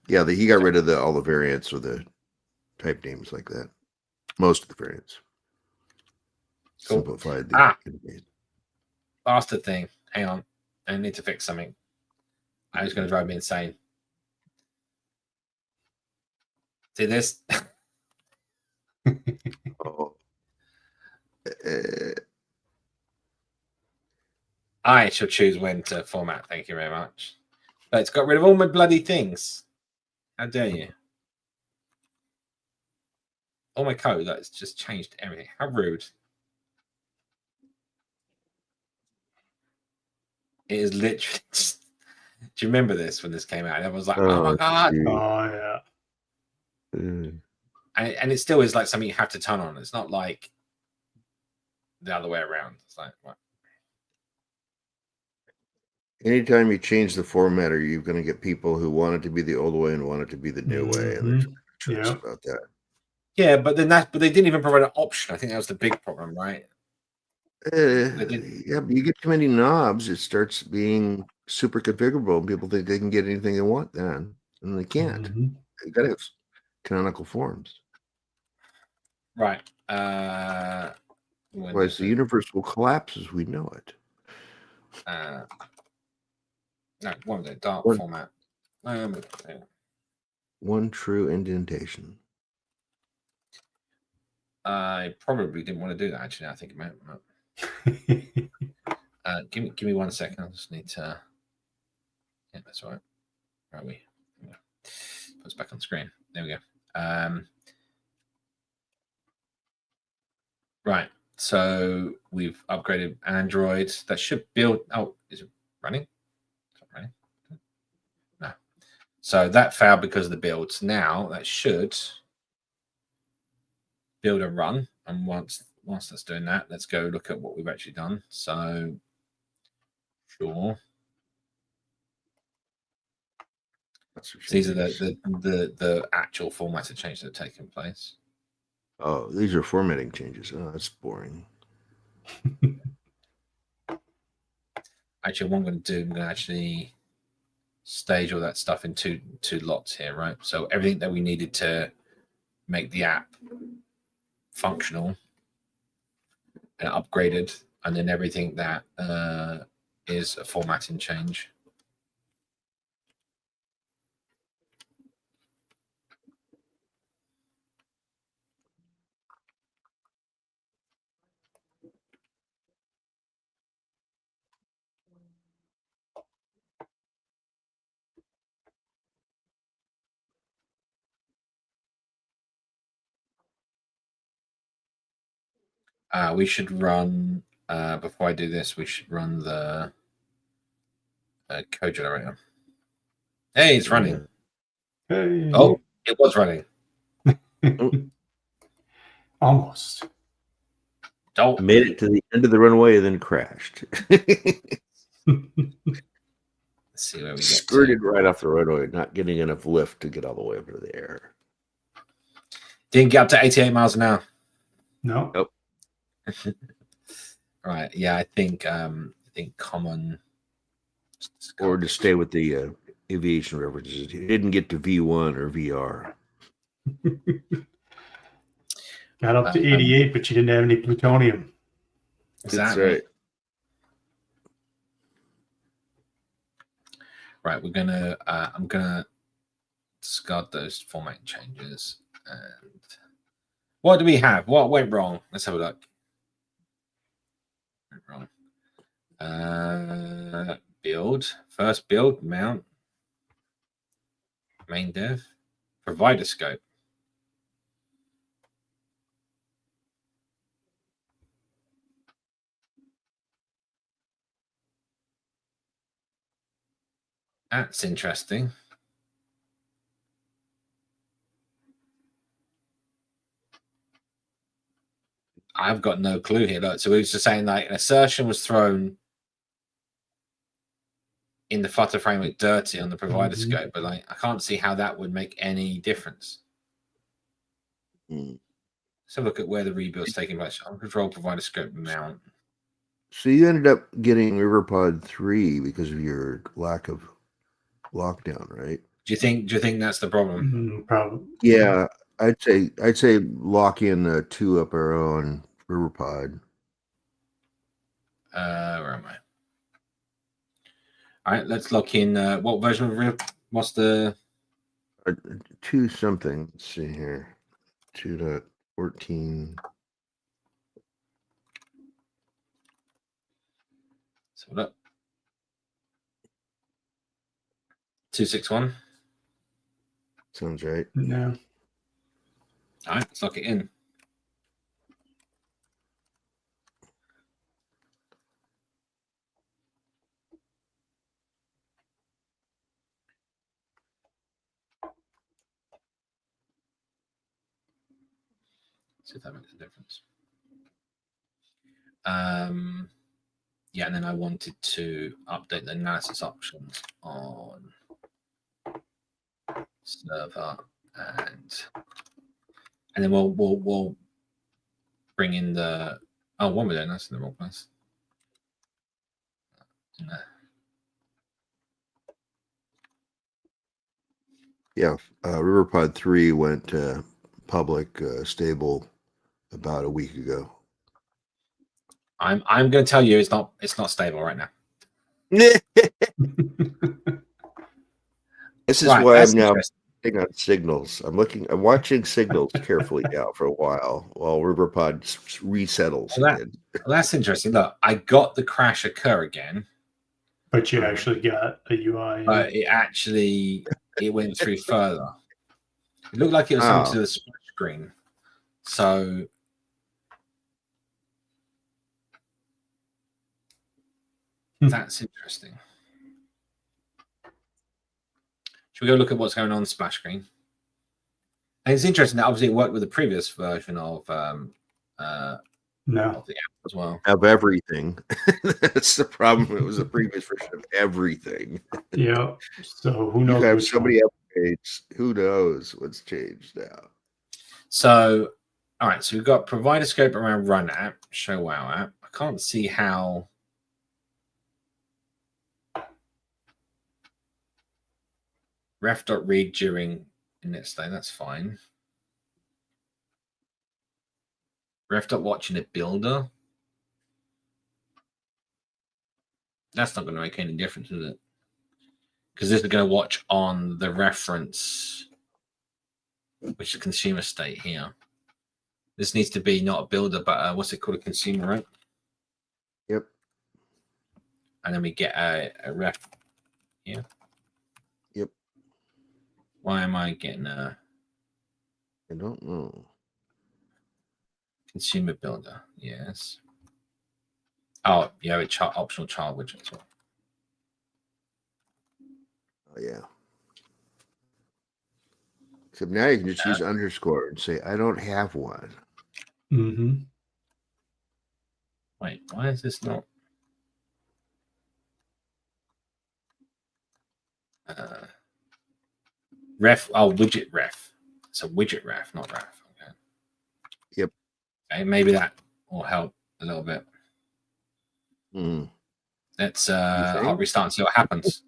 Yeah, he got rid of all the variants or the type names like that. Most of the variants. Cool. Simplified the interface. Bastard thing. Hang on. I need to fix something. It's going to drive me insane. See this? Oh. I shall choose when to format. Thank you very much. But it's got rid of all my bloody things. How dare you? All my code, that's just changed everything. How rude. It is literally just, do you remember this when this came out? And everyone was like, oh my God. Oh, yeah. And it still is like something you have to turn on. It's not like the other way around. It's like, what? Anytime you change the formatter, you're going to get people who want it to be the old way and want it to be the new way. And there's tricks about that. Yeah, but they didn't even provide an option. I think that was the big problem, right? Yeah, but you get too many knobs, it starts being super configurable, and people think they can get anything they want then, and they can't. They got to have canonical forms. Right. Otherwise, the universe will collapse as we know it. No, what was it? Dart format. One true indentation. I probably didn't want to do that. Actually, I think about it. Give me 1 second. I just need to. Yeah, that's all right. Where are we? Yeah. Put us back on screen. There we go. Right. So we've upgraded Android. That should build. Oh, is it running? It's not running. No. So that failed because of the builds. Now that should build and run. And once that's doing that, let's go look at what we've actually done. So sure. These are the actual formatted changes that have taken place. Oh, these are formatting changes. Oh, that's boring. Actually, what I'm going to do, I'm going to actually stage all that stuff in two lots here, right? So everything that we needed to make the app functional and upgraded, and then everything that is a formatting change. We should run, before I do this, we should run the code generator. Hey, it's running. Hey. Oh, it was running. Almost. Don't. Made it to the end of the runway and then crashed. Let's see where we get Skirted right off the runway, not getting enough lift to get all the way up into the air. Didn't get up to 88 miles an hour. No. Nope. Right. Yeah, I think common. Or to stay with the aviation references, he didn't get to V1 or VR. Got up to 88, but you didn't have any plutonium. Exactly. That's right. Right, we're gonna. I'm gonna discard those format changes. And what do we have? What went wrong? Let's have a look. Went wrong. Build first. Build mount. Main dev, provider scope. That's interesting. I've got no clue here. Look, so we were just saying like an assertion was thrown in the Flutter framework dirty on the provider scope, but like I can't see how that would make any difference. So look at where the rebuild's taking place. On control provider scope mount. So you ended up getting RiverPod 3 because of your lack of lockdown, right? Do you think that's the problem? Probably. Yeah, I'd say lock in the 2 up arrow on RiverPod. Where am I? All right, let's lock in. What version of Riv? What's the 2 something? Let's see here. 2.14. So what up? 261. Sounds right. Yeah. All right, let's lock it in. See if that makes a difference. Yeah, and then I wanted to update the analysis options on server, and then we'll bring in the one minute. That's in the wrong place. No. Yeah, RiverPod 3 went public stable about a week ago. I'm going to tell you it's not stable right now. This is why I'm now looking on signals. I'm watching signals carefully now for a while RiverPod resettles again. Well, that's interesting. Look, I got the crash occur again, but you actually got a UI. But it went through further. It looked like it was something to do with the splash screen. So that's interesting. Should we go look at what's going on the splash screen? And it's interesting that obviously it worked with the previous version of the app as well. Of everything. That's the problem. It was the previous version of everything. Yeah. So who knows? You have so many updates. Who knows what's changed now? So, all right. So we've got provider scope around run app, show wow app. I can't see how. Ref.read during init state, that's fine. Ref.watch in a builder. That's not going to make any difference, is it? Because this is going to watch on the reference, which is consumer state here. This needs to be not a builder, but what's it called? A consumer, right? Yep. And then we get a ref here. Yep. Why am I getting a? I don't know. Consumer builder, yes. Oh, yeah, it's optional child widget as well. Oh, yeah. Except now you can just use underscore and say, I don't have one. Mm-hmm. Wait, why is this not? Ref, widget ref. It's a widget ref, not ref. Okay. Yep. Okay, maybe that will help a little bit. Let's I'll restart and see what happens.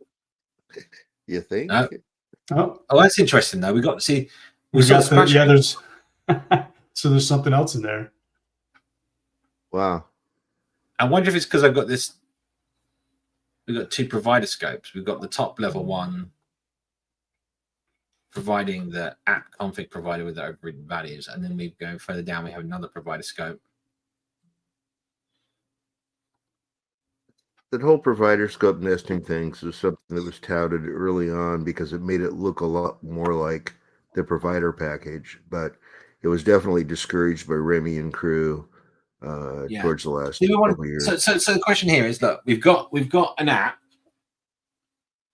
You think? Oh, that's interesting though. We got to see. There's so there's something else in there. Wow. I wonder if it's because I've got this. We've got two provider scopes. We've got the top level one providing the app config provider with the overridden values, and then we go further down. We have another provider scope. that whole provider scope nesting things was something that was touted early on because it made it look a lot more like the provider package, but it was definitely discouraged by Remy and crew Yeah. towards the last Do we want couple of years. so the question here is, look, we've got an app.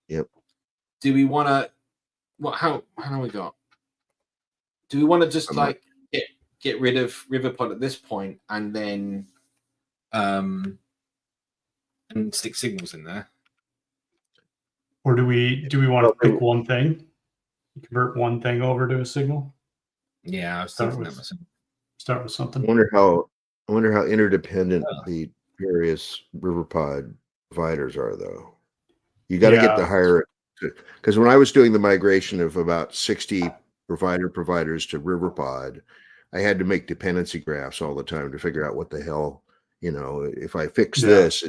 Yep. Do we want to? What? How do we got? Do we want to just like get rid of Riverpod at this point and then and stick signals in there? Or do we want to pick one thing, convert one thing over to a signal? Yeah, I was thinking that myself. Start with something. I wonder how interdependent the various Riverpod providers are, though. You got to get the higher, because when I was doing the migration of about 60 providers to Riverpod, I had to make dependency graphs all the time to figure out what the hell, if I fix this,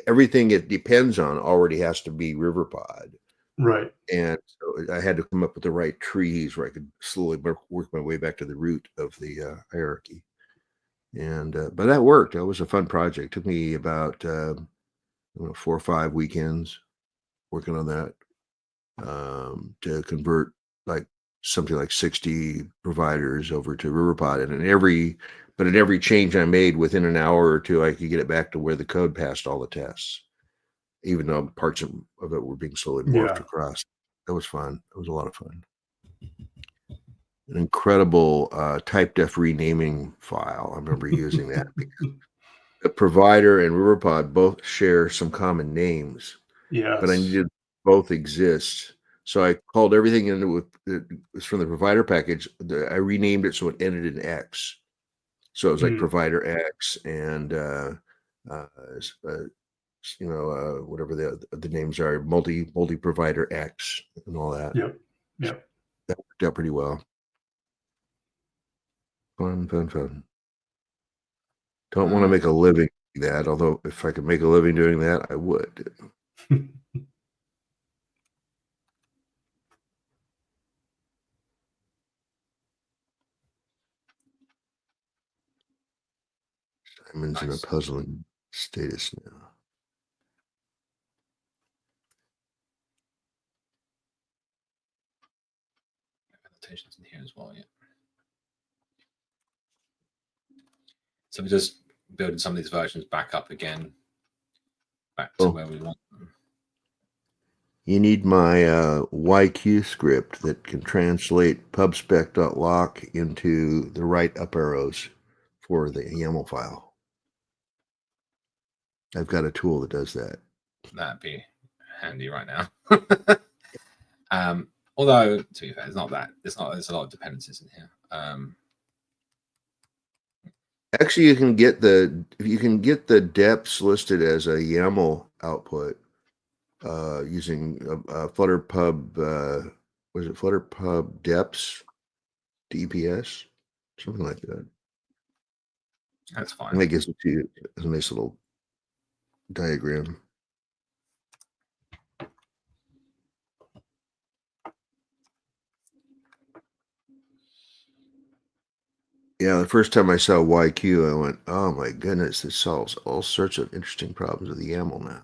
everything it depends on already has to be Riverpod. Right. And so I had to come up with the right trees where I could slowly work my way back to the root of the hierarchy. And but that worked. That was a fun project. It took me about 4 or 5 weekends working on that to convert like something like 60 providers over to Riverpod. And in every change I made within an hour or two, I could get it back to where the code passed all the tests, even though parts of it were being slowly morphed across. That was fun. It was a lot of fun. An incredible typedef renaming file. I remember using that because the provider and Riverpod both share some common names. Yeah. But I needed both exist. So I called everything into it was from the provider package. I renamed it so it ended in X. So it was like provider X and whatever the names are, multi provider X and all that. Yep. That worked out pretty well. Fun. Don't want to make a living doing that, although if I could make a living doing that, I would. Simon's in a puzzling status now. Annotations in here as well, yeah. So we're just building some of these versions back up again, back to where we want them. You need my YQ script that can translate pubspec.lock into the right up arrows for the YAML file. I've got a tool that does that. That'd be handy right now. Although to be fair, it's not that. There's a lot of dependencies in here. Actually, you can get the depths listed as a YAML output using Flutter pub. Was it Flutter pub depths? DPS, something like that. That's fine. And that gives it to you as a nice little diagram. Yeah, the first time I saw YQ, I went, "Oh my goodness, this solves all sorts of interesting problems with the YAML now."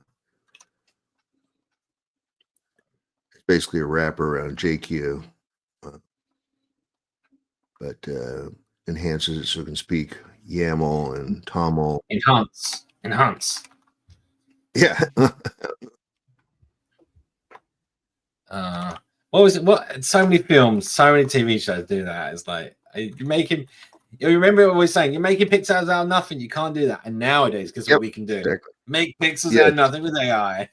It's basically a wrapper around JQ, but enhances it so it can speak YAML and TOML. Enhance. Yeah. What was it? What? So many films, so many TV shows do that. It's like you're making. You remember what we were saying? You're making pixels out of nothing. You can't do that. And nowadays, guess what we can do? Exactly. Make pixels out of nothing with AI.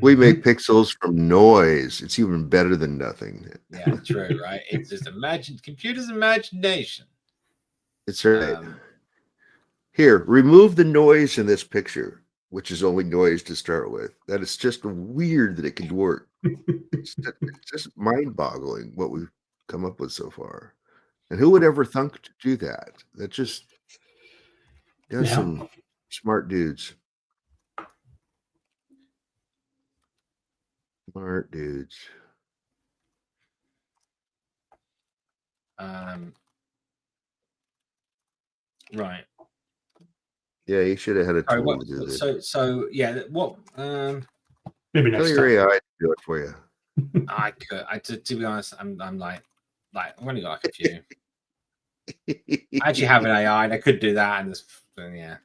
We make pixels from noise. It's even better than nothing. Yeah, true, right? It's just computer's imagination. It's right. Here, remove the noise in this picture, which is only noise to start with. That is just weird that it can work. It's just mind-boggling what we've come up with so far. And who would ever think to do that? That just does some smart dudes. Smart dudes. Right. Yeah, you should have had a Sorry, tool what, to do this. so yeah, what? Maybe Tell next your time. AI to do it for you. I could. To be honest, I'm like I've only got like a few. I actually have an AI, and I could do that, and just yeah.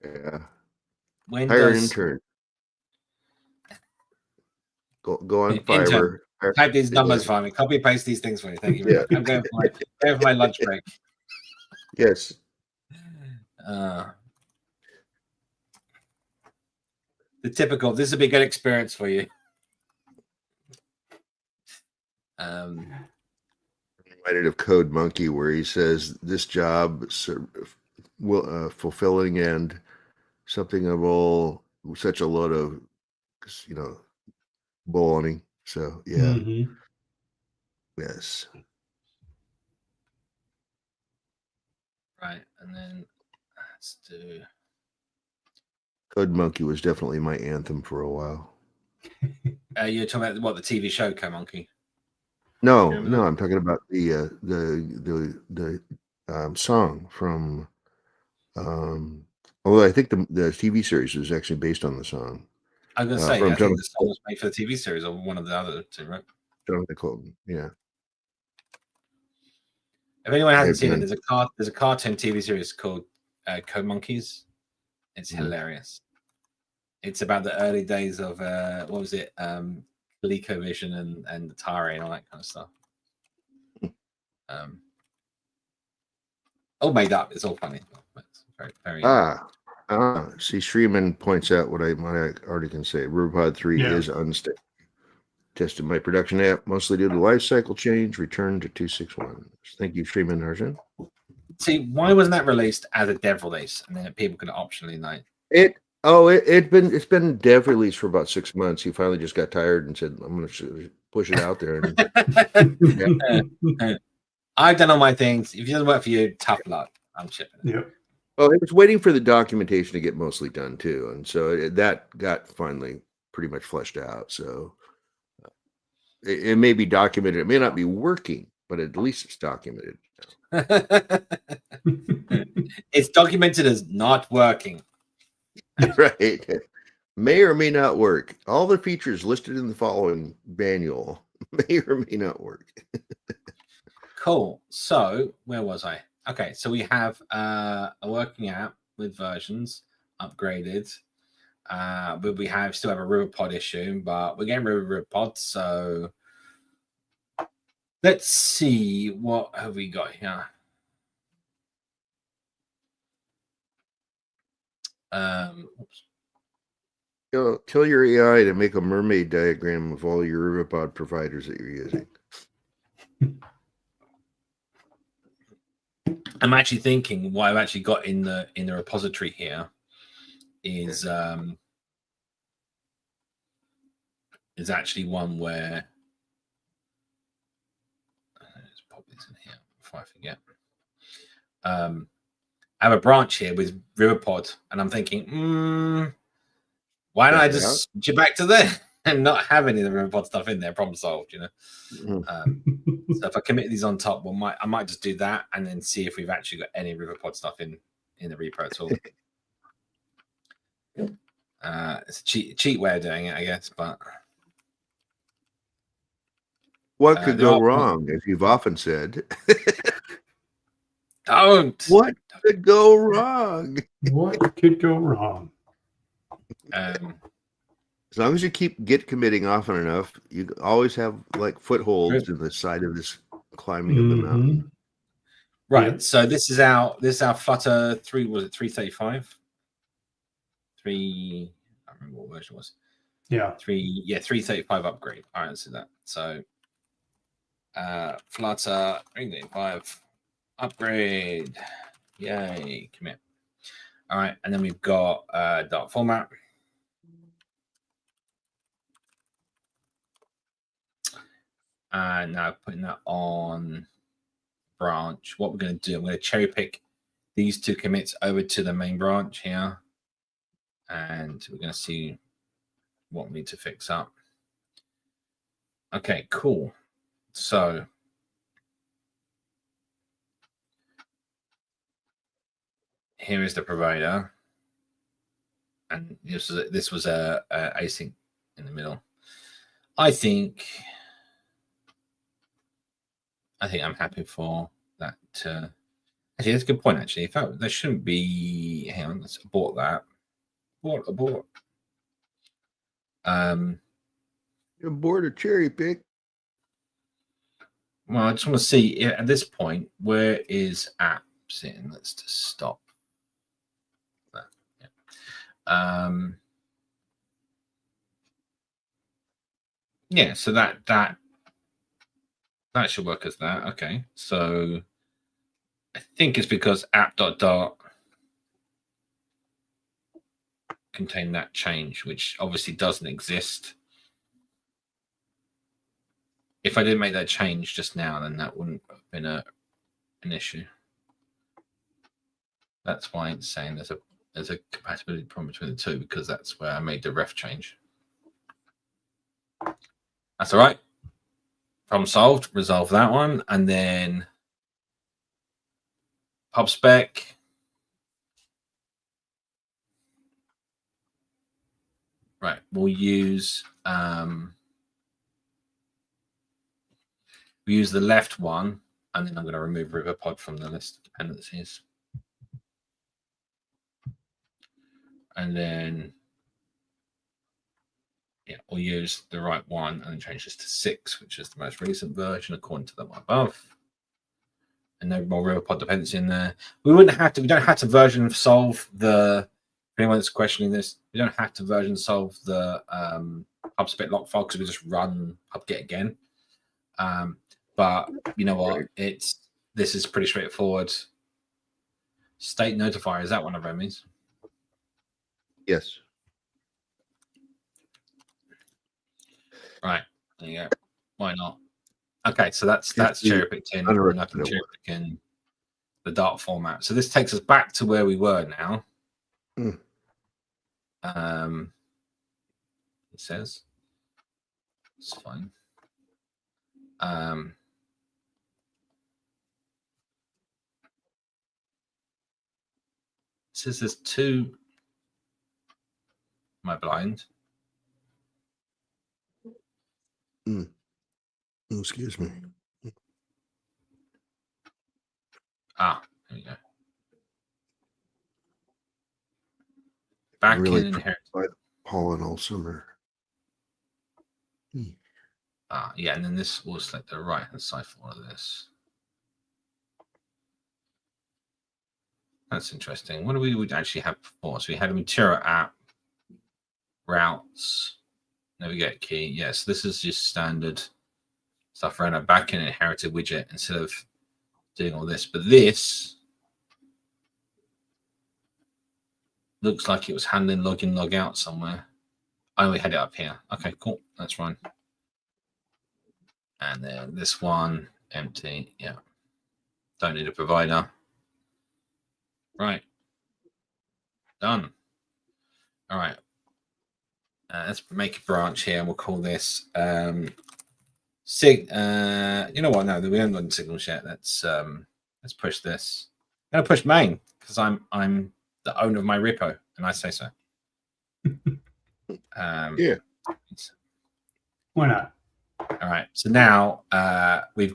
Yeah. When Hire an does intern. Go on intern Fiverr. type these numbers Yeah. for me? Copy paste these things for me. Thank you very Yeah. much. I'm going for my lunch break. Yes. The typical. This will be a good experience for you. Reminded of Code Monkey, where he says this job will fulfilling and something of all such a lot of baloney. So yeah, yes. Right, and then let's do. Code Monkey was definitely my anthem for a while. You're talking about what, the TV show Code Monkey? No, Remember no, that? I'm talking about the song from. Although I think the TV series is actually based on the song. I was gonna say, from I think the song was made for the TV series or one of the other two, right? Jonathan Colton. Yeah. If anyone hasn't I've seen it, done- there's a cartoon TV series called Code Monkeys. It's hilarious. It's about the early days of what was it, ColecoVision and Atari and all that kind of stuff. All made up. It's all funny. But it's very, very. See, Shreeman points out what I already can say. RiverPod 3 is unstable. Tested my production app, mostly due to life cycle change. Return to 261. Thank you, Shreeman Arjun. See, why wasn't that released as a dev release, and then people could optionally like it's been dev release for about 6 months. He finally just got tired and said, "I'm going to push it out there." And I've done all my things. If it doesn't work for you, tough luck. I'm shipping it. Yep. Well, I was waiting for the documentation to get mostly done too, and so that got finally pretty much fleshed out. So it may be documented. It may not be working, but at least it's documented. It's documented as not working. Right. May or may not work. All the features listed in the following manual may or may not work. Cool. So where was I? Okay, so we have a working app with versions upgraded. But we still have a RiverPod issue, but we're getting rid of RiverPod. So let's see, what have we got here? Oops. Tell your AI to make a mermaid diagram of all your RiverPod providers that you're using. I'm actually thinking what I've actually got in the repository here is actually one where let's pop this in here before I forget. I have a branch here with RiverPod, and I'm thinking, why don't I just switch it back to there and not have any of the RiverPod stuff in there? Problem solved, you know. So if I commit these on top, I might just do that and then see if we've actually got any RiverPod stuff in the repo at all. It's a cheat way of doing it, I guess. But what could go wrong, as you've often said? Don't. What could go wrong? What could go wrong? As long as you keep git committing often enough, you always have like footholds in the side of this climbing of the mountain. Right. Yeah. So this is our Flutter 3. Was it 335? 3. I don't remember what version it was. Yeah. 335 upgrade. All right, let's do that. So Flutter 335 upgrade. Yay, commit. All right, and then we've got Dart format. And now putting that on branch. What we're going to do, I'm going to cherry pick these two commits over to the main branch here. And we're going to see what we need to fix up. Okay, cool. So here is the provider, and this was a async in the middle. I think I'm happy for that. Actually, that's a good point. Actually, in fact, there shouldn't be. Hang on, let's abort that. Abort. Abort a cherry pick. Well, I just want to see at this point, where is app sitting? Let's just stop that. Yeah. Yeah, so that should work as that. Okay, so I think it's because app.dart contain that change, which obviously doesn't exist. If I didn't make that change just now, then that wouldn't have been an issue. That's why it's saying there's a compatibility problem between the two, because that's where I made the ref change. That's all right. Problem solved. Resolve that one, and then pub spec. Right, we'll use the left one, and then I'm going to remove RiverPod from the list of dependencies. And then, yeah, we'll use the right one and then change this to 6, which is the most recent version according to the one above. And no more RiverPod dependency in there. We don't have to version solve the, if anyone's questioning this, we don't have to version solve the pubspec lock file, because we just run pubget again. But you know what? This is pretty straightforward. State notifier, is that one of Remy's? Yes. Right. There you go. Why not? Okay, so that's cherry picked in. And I can cherry pick in the Dart format. So this takes us back to where we were now. Mm. It says it's fine. It says there's 2. Am I blind? Mm. Oh, excuse me. Ah, there we go. Back really in inheritance. by the pollen all summer. Yeah, and then this will select the right hand side for all of this. That's interesting. What do we would actually have before? So we had a material app, routes, navigate key. Yes, this is just standard stuff around a back end inherited widget instead of doing all this. But this looks like it was handling login, log out somewhere. Oh, we had it up here. Okay, cool. That's fine. And then this one, empty. Yeah. Don't need a provider. Right. Done. All right. Let's make a branch here, and we'll call this sig. You know what? No, we haven't done signals yet. Let's push this. I'm gonna push main because I'm the owner of my repo, and I say so. Yeah. Why not? All right. So now we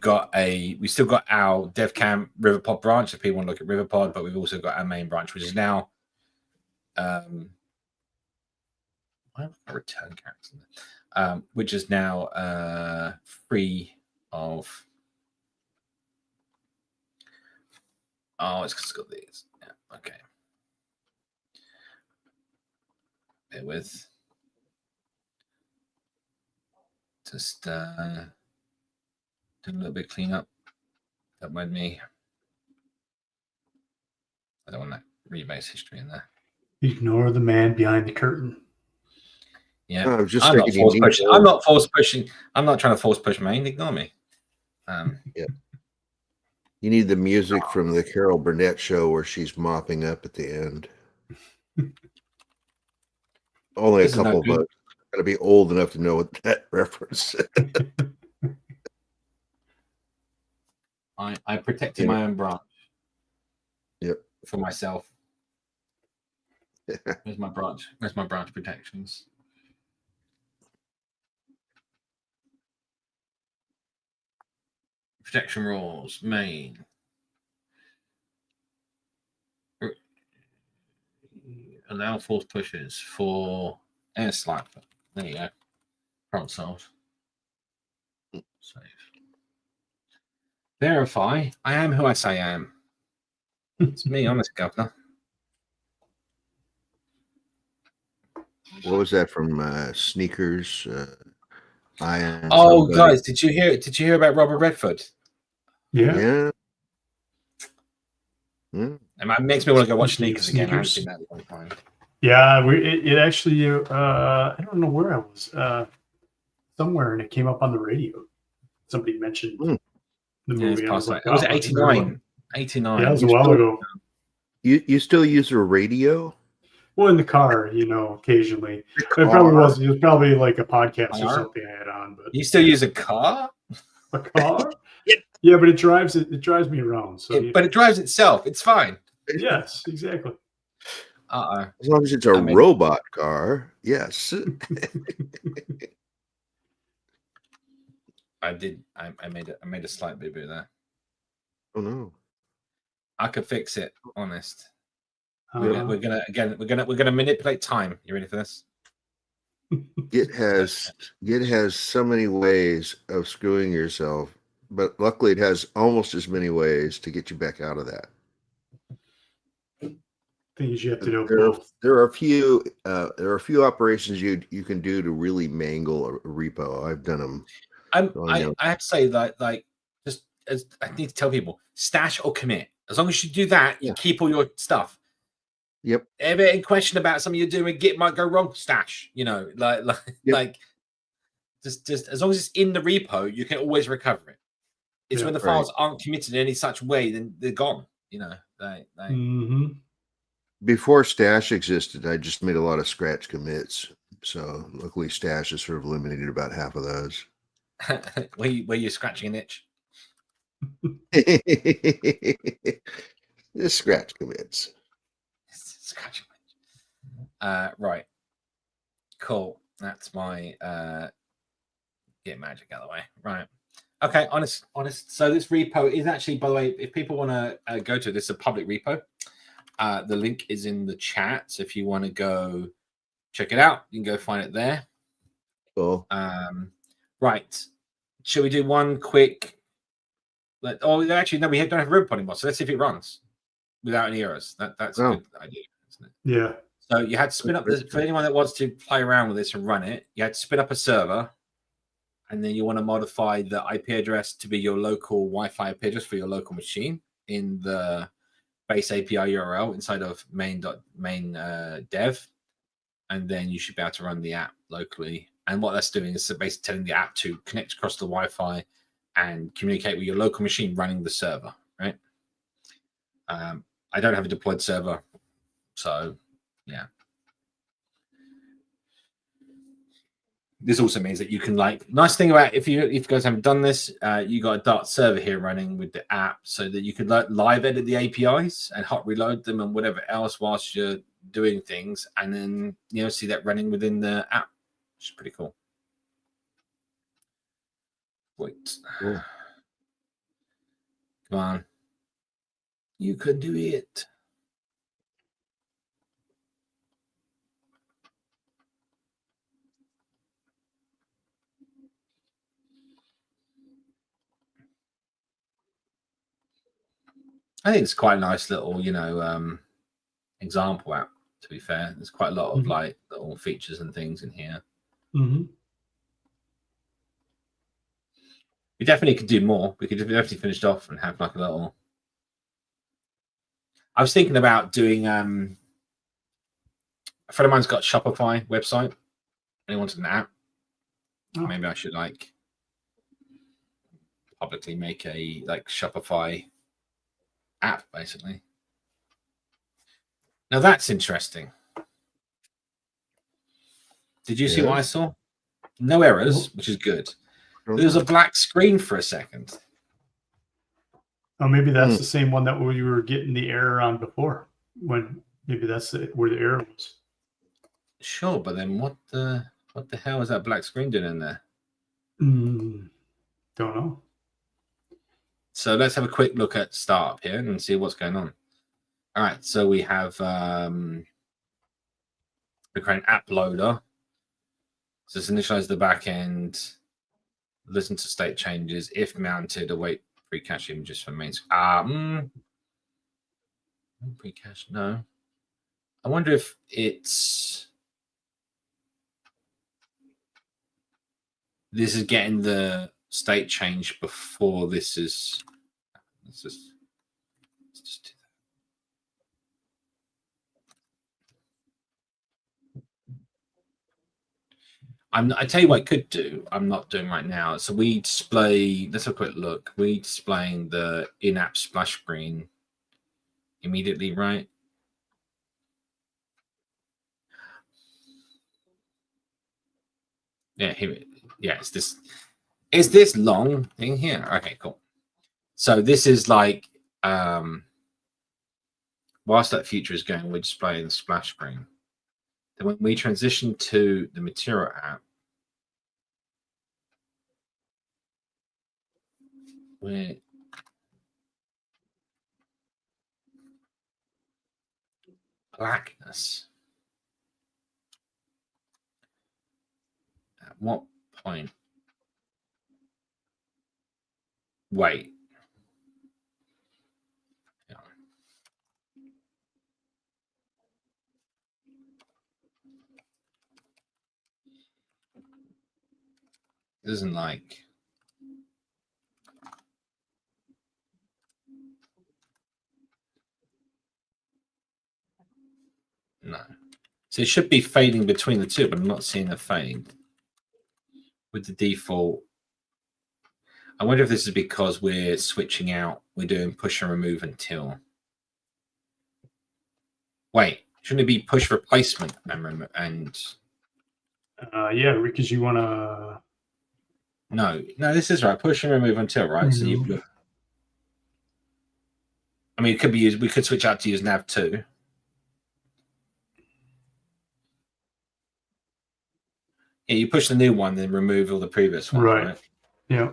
still got our devcam RiverPod branch if people want to look at RiverPod, but we've also got our main branch, which is now why have I got return characters? Which is now free of. Oh, it's got these. Yeah, okay. Bear with. Just do a little bit of cleanup. Don't mind me. I don't want that rebase history in there. Ignore the man behind the curtain. Yeah, I was just I'm not thinking force you need pushing. more. I'm not force pushing. I'm not trying to force push main. Ignore me. Yeah. You need the music from the Carol Burnett show where she's mopping up at the end. Only a couple of us got to be old enough to know what that reference is. I protected my own branch. Yep. For myself. Where's my branch? Where's my branch protections? Protection rules, main. Allow force pushes for air sliver. There you go. Problem solved. Save. Verify. I am who I say I am. It's me, honest governor. What was that from Sneakers? Iron. Oh, somebody? guys, did you hear? Did you hear about Robert Redford? Yeah. Yeah. Hmm. And it makes me want to go watch Speaking of Sneakers again. I haven't sneakers. seen that in a long time. Yeah, it actually, I don't know where I was, somewhere, and it came up on the radio. Somebody mentioned Hmm. the Yeah, it's movie. I past like, that. Was wow, it that's a good one. 89? 89. Yeah, it was a while ago. You still use a radio? Well, in the car, occasionally. The It probably car? was. It was probably like a podcast or Car? something I had on. But You still use a car? a car? Yeah. Yeah, but it drives me around. So But it drives itself. It's fine. yes, exactly. Uh-oh. As long as it's a I mean- robot car, yes. I did. I made a slight boo-boo there. Oh no. I could fix it. Honest. Uh, We're gonna manipulate time. You ready for this? Git has so many ways of screwing yourself, but luckily it has almost as many ways to get you back out of that. things you have to know There are, both. there are a few operations you can do to really mangle a repo. I've done them. I have to say that just as I need to tell people, stash or commit. As long as you do that, you Yeah. keep all your stuff. Yep. Ever in question about something you're doing, Git might go wrong. Stash. Like just as long as it's in the repo, you can always recover it. It's Yeah, when the right. files aren't committed in any such way, then they're gone. Mm-hmm. Before Stash existed, I just made a lot of scratch commits. So luckily Stash has sort of eliminated about half of those. where you're scratching an itch. Just scratch commits. Scratching an itch. Right. Cool. That's my Git magic out of the way. Right. Okay, honest. So this repo is actually, by the way, if people want to go to this, is a public repo. The link is in the chat. So if you want to go check it out, you can go find it there. Cool. Right. Shall we do one quick? Actually, no, we don't have a repo anymore. So let's see if it runs without any errors. That's a good idea, isn't it? Yeah. So you had to spin up this for anyone that wants to play around with this and run it. You had to spin up a server, and then you want to modify the IP address to be your local Wi-Fi IP address for your local machine in the base API URL inside of main dev, and then you should be able to run the app locally. And what that's doing is basically telling the app to connect across the Wi-Fi and communicate with your local machine running the server. Right? I don't have a deployed server, so yeah. This also means that you can nice thing about if you guys haven't done this, you got a Dart server here running with the app so that you could live edit the APIs and hot reload them and whatever else whilst you're doing things, and then see that running within the app, which is pretty cool. Wait. Cool. Come on. You could do it. I think it's quite a nice little, example app, to be fair. There's quite a lot of little features and things in here. Mm-hmm. We definitely could do more. We could definitely finish off and have like a little. I was thinking about doing a friend of mine's got a Shopify website and he wanted an app. Oh. Maybe I should publicly make a Shopify app, basically. Now that's interesting. Did you see what I saw? No errors, which is good. There was a black screen for a second. Oh, maybe that's the same one that we were getting the error on before when Maybe that's where the error was. Sure, but then what the hell is that black screen doing in there? Don't know. So let's have a quick look at startup here and see what's going on. All right, so we have we create an app loader. So let's initialize the back end, listen to state changes, if mounted, await pre-cache images for main. Pre-cache, no. I wonder if it's this is getting the state change before this is. Let's just do that. I tell you what I could do. I'm not doing right now. So we display. Let's have a quick look. We displaying the in-app splash screen immediately, right? Yeah, here. Yeah, it's this. Is this long thing here? Okay, cool. So this is like whilst that feature is going, we're displaying the splash screen. Then when we transition to the material app, we're blackness. At what point? Wait. Yeah. It isn't like no. So it should be fading between the two, but I'm not seeing a fade with the default. I wonder if this is because we're switching out. We're doing push and remove until. Wait, shouldn't it be push replacement and yeah, because you want to. No, this is right. Push and remove until, right? So you. I mean, it could be used. We could switch out to use nav2. Yeah, you push the new one, then remove all the previous ones, right? Yeah.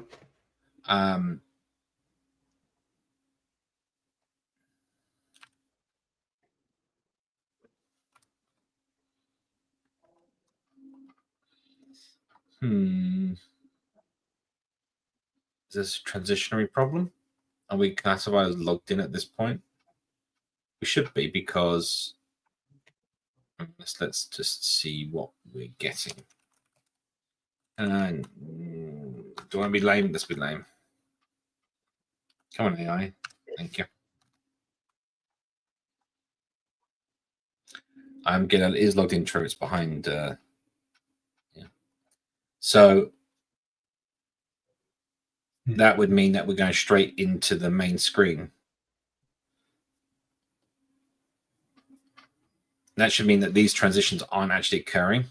Is this a transitionary problem? Are we classified as logged in at this point? We should be, because let's just see what we're getting. And do I want to be lame? Let's be lame. Come on, AI. Thank you. I'm getting it is logged in. True. It's behind. Yeah. So that would mean that we're going straight into the main screen. That should mean that these transitions aren't actually occurring.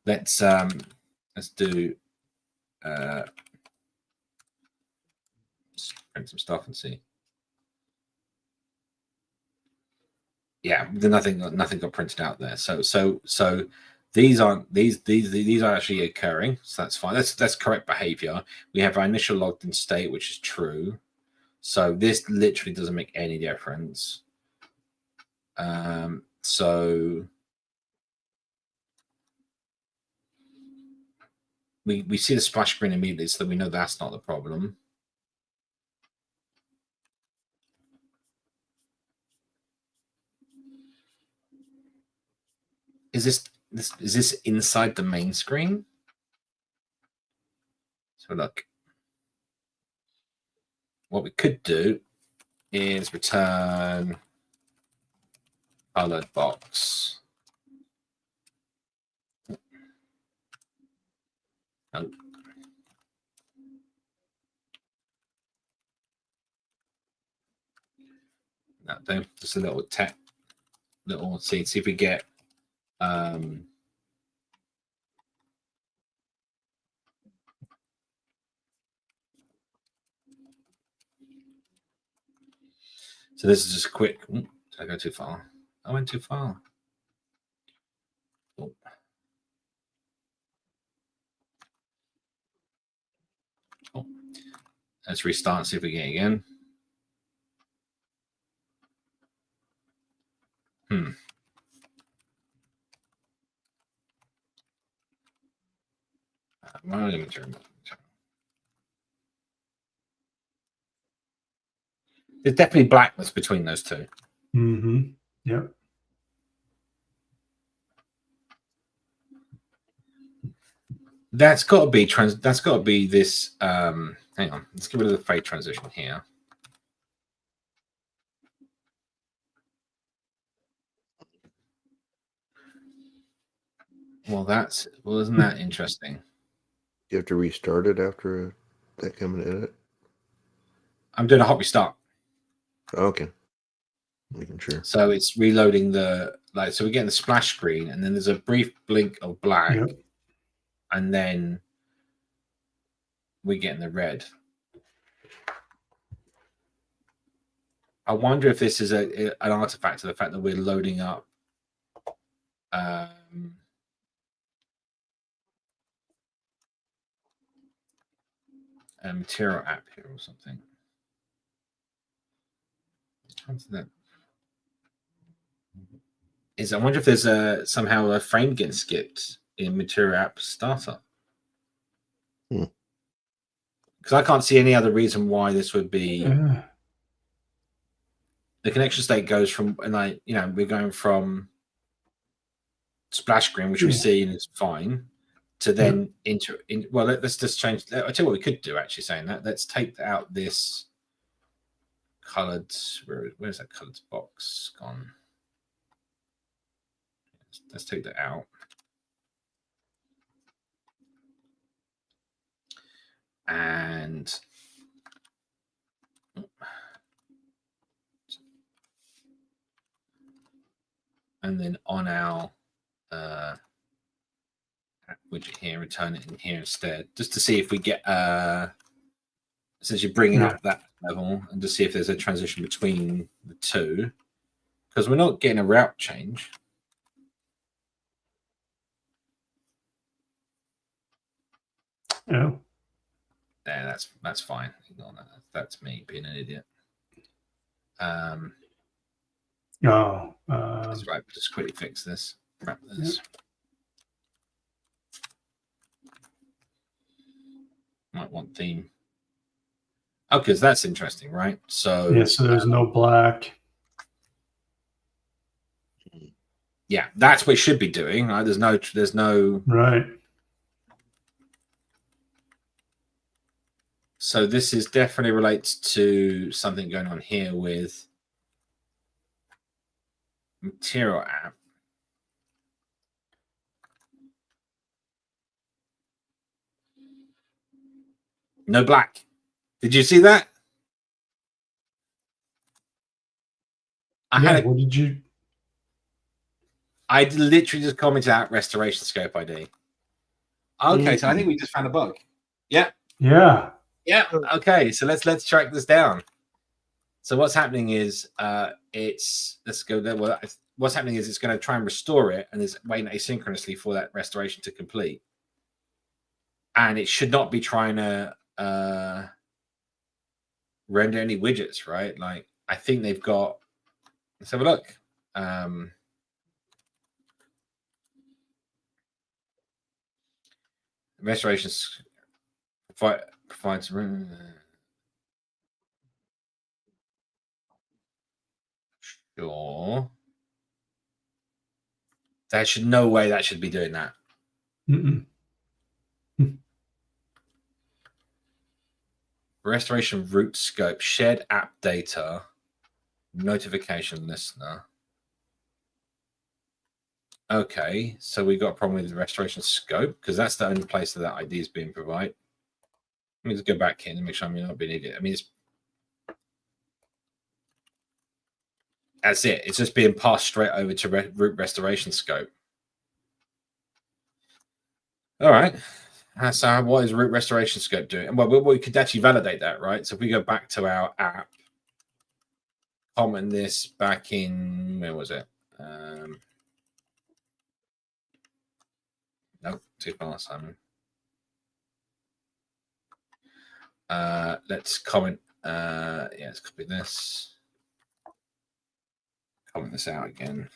Let's do print some stuff and see. Yeah, nothing got printed out there. So these aren't these are actually occurring. So that's fine. That's correct behavior. We have our initial logged in state, which is true. So this literally doesn't make any difference. So we see the splash screen immediately, so that we know that's not the problem. Is this inside the main screen? So look, what we could do is return colored box. Oh. No, just a little see if we get so this is just quick. Did I go too far? I went too far. Oh. Oh. Let's restart, see if we get it again. There's definitely blackness between those two. Mm-hmm. Yep. That's got to be That's got to be this. Hang on. Let's get rid of the fade transition here. Well, isn't that interesting? You have to restart it after that coming in it. I'm doing a hot restart. Okay. Making sure. So it's reloading so we're getting the splash screen, and then there's a brief blink of black, Yep. and then we're getting the red. I wonder if this is an artifact of the fact that we're loading up a material app here or something. I wonder if there's somehow a frame getting skipped in material app startup. Because I can't see any other reason why this would be. The connection state goes from, and we're going from splash screen, which we see and it's fine, to then well, let's just change. I'll tell you what we could do, actually, saying that. Let's take out this colored. Where's that colored box gone? Let's take that out. And then on our widget here, return it in here instead, just to see if we get essentially bringing up that level and to see if there's a transition between the two, because we're not getting a route change. Oh. Yeah, that's fine. Ignore that. That's me being an idiot. That's right. Just quickly fix this. Wrap this. Yep. Might want theme. Oh, because that's interesting, right? So yeah, so there's no black. Yeah, that's what it should be doing. Right? There's no Right. So this is definitely relates to something going on here with material app. No black. Did you see that? What did you? I literally just commented out restoration scope ID. Okay, so I think we just found a bug. Yeah. Yeah. Yeah. Okay, so let's track this down. So what's happening is let's go there. Well, what's happening is it's going to try and restore it, and it's waiting asynchronously for that restoration to complete. And it should not be trying to render any widgets, right? Like, I think they've got. Let's have a look. Restorations provides room. Sure. There should no way that should be doing that. Restoration root scope, shared app data, notification listener. Okay, so we got a problem with the restoration scope because that's the only place that ID is being provided. Let me just go back here and make sure I'm not being an idiot. I mean, that's it. It's just being passed straight over to root restoration scope. All right. So what is root restoration scope doing? Well, we could actually validate that, right? So if we go back to our app comment this back in, where was it? Nope, too far last time. Let's comment. Yeah, let's copy this. Comment this out again.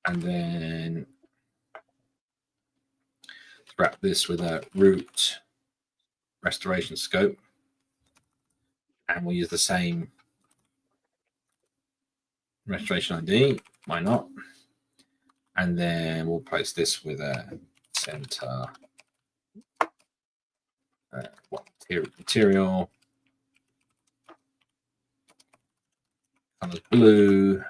And then wrap this with a root restoration scope. And we'll use the same restoration ID. Why not? And then we'll place this with a center material. Colors blue.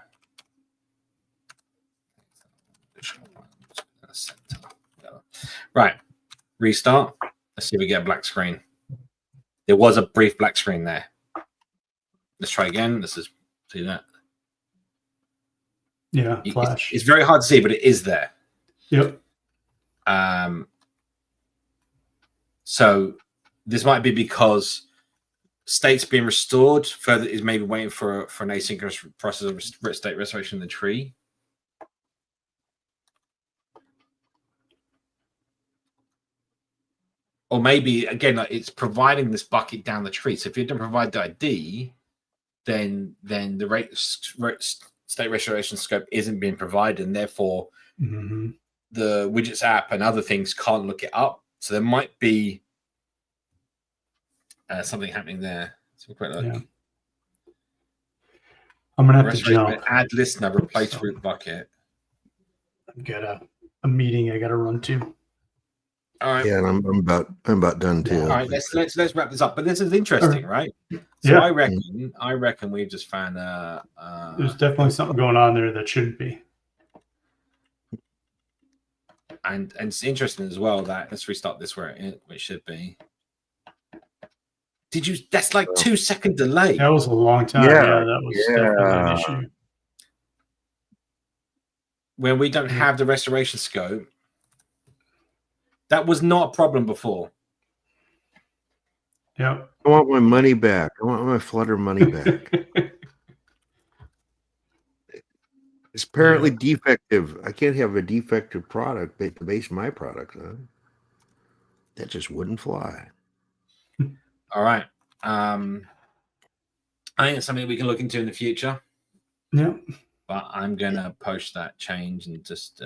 Right. Restart. Let's see if we get a black screen. There was a brief black screen there. Let's try again. Let's just see that. Yeah, flash. It's very hard to see, but it is there. Yep. So this might be because state's being restored. Further is maybe waiting for an asynchronous process of state restoration in the tree. Or maybe again, like it's providing this bucket down the tree. So if you don't provide the ID, then the state restoration scope isn't being provided, and therefore the widgets app and other things can't look it up. So there might be something happening there. So quick look. Yeah. I'm gonna have to jump. Add listener, replace root bucket. I've got a meeting I got to run to. All right. Yeah, and I'm about done too. All right, let's wrap this up. But this is interesting, right? So yeah. I reckon we've just found there's definitely something going on there that shouldn't be. And it's interesting as well that let's restart this where it should be. Did you? That's like 2 second delay. That was a long time. Yeah, that was definitely an issue. When we don't have the restoration scope, that was not a problem before. Yeah. I want my money back. I want my Flutter money back. It's apparently defective. I can't have a defective product to base my product on. That just wouldn't fly. All right. I think it's something we can look into in the future. Yeah. But I'm gonna post that change and just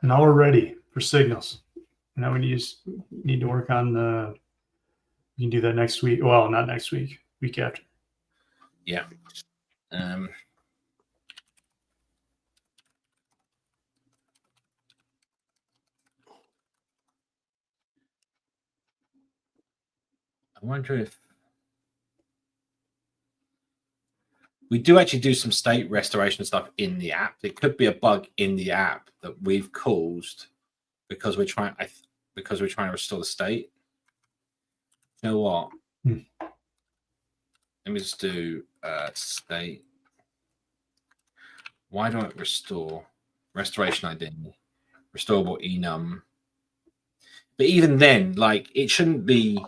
now we're ready for signals. Now we need to work on you can do that next week. Well, not next week, week after. Yeah. I wonder if we do actually do some state restoration stuff in the app. It could be a bug in the app that we've caused because we're trying to restore the state. You know what? Let me just do state. Why don't I restore restoration ID, restorable enum? But even then, like it shouldn't be.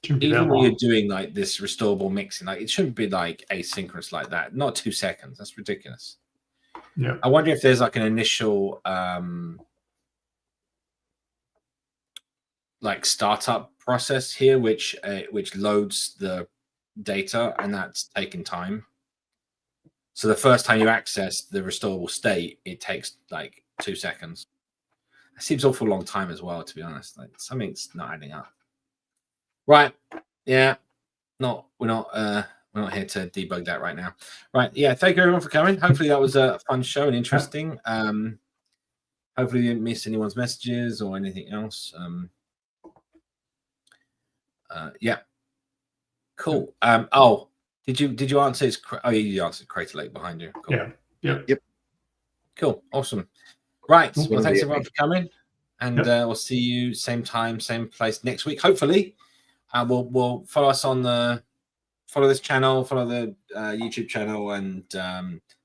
Even when you're doing like this restorable mixing, like it shouldn't be like asynchronous like that. Not 2 seconds. That's ridiculous. Yeah. I wonder if there's like an initial like startup process here, which loads the data, and that's taking time. So the first time you access the restorable state, it takes like 2 seconds. It seems awful long time as well, to be honest. Like something's not adding up. Right. Yeah. We're not here to debug that right now. Right. Yeah. Thank you everyone for coming. Hopefully that was a fun show and interesting. Hopefully you didn't miss anyone's messages or anything else. Yeah. Cool. Oh, did you answer his you answered Crater Lake behind you. Cool. Yep. Cool. Awesome. Right. Well, thanks everyone for coming. And we'll see you same time, same place next week, hopefully. We'll follow us on follow this channel, follow the YouTube channel, and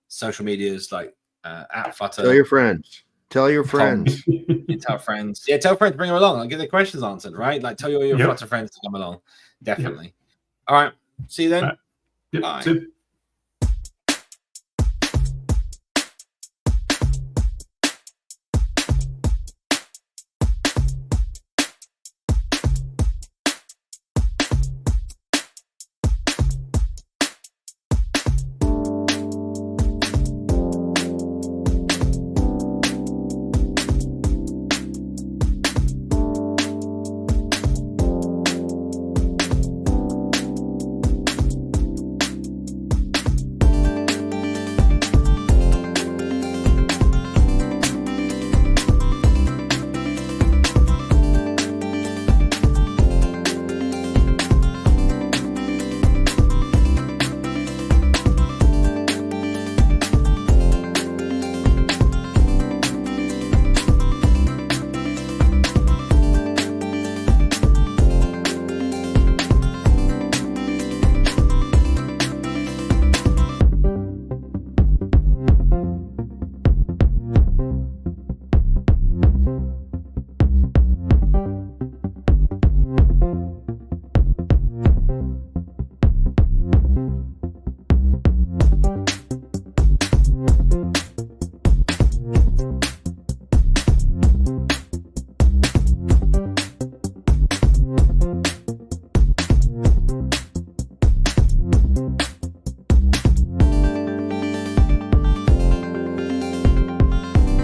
social medias like @Flutter. Tell your friends. Tell your friends. You tell friends. Yeah, tell friends, bring them along. I'll get their questions answered, right? Like tell all your Flutter friends to come along. Definitely. All right. See you then. All right. Yep. Bye. See you.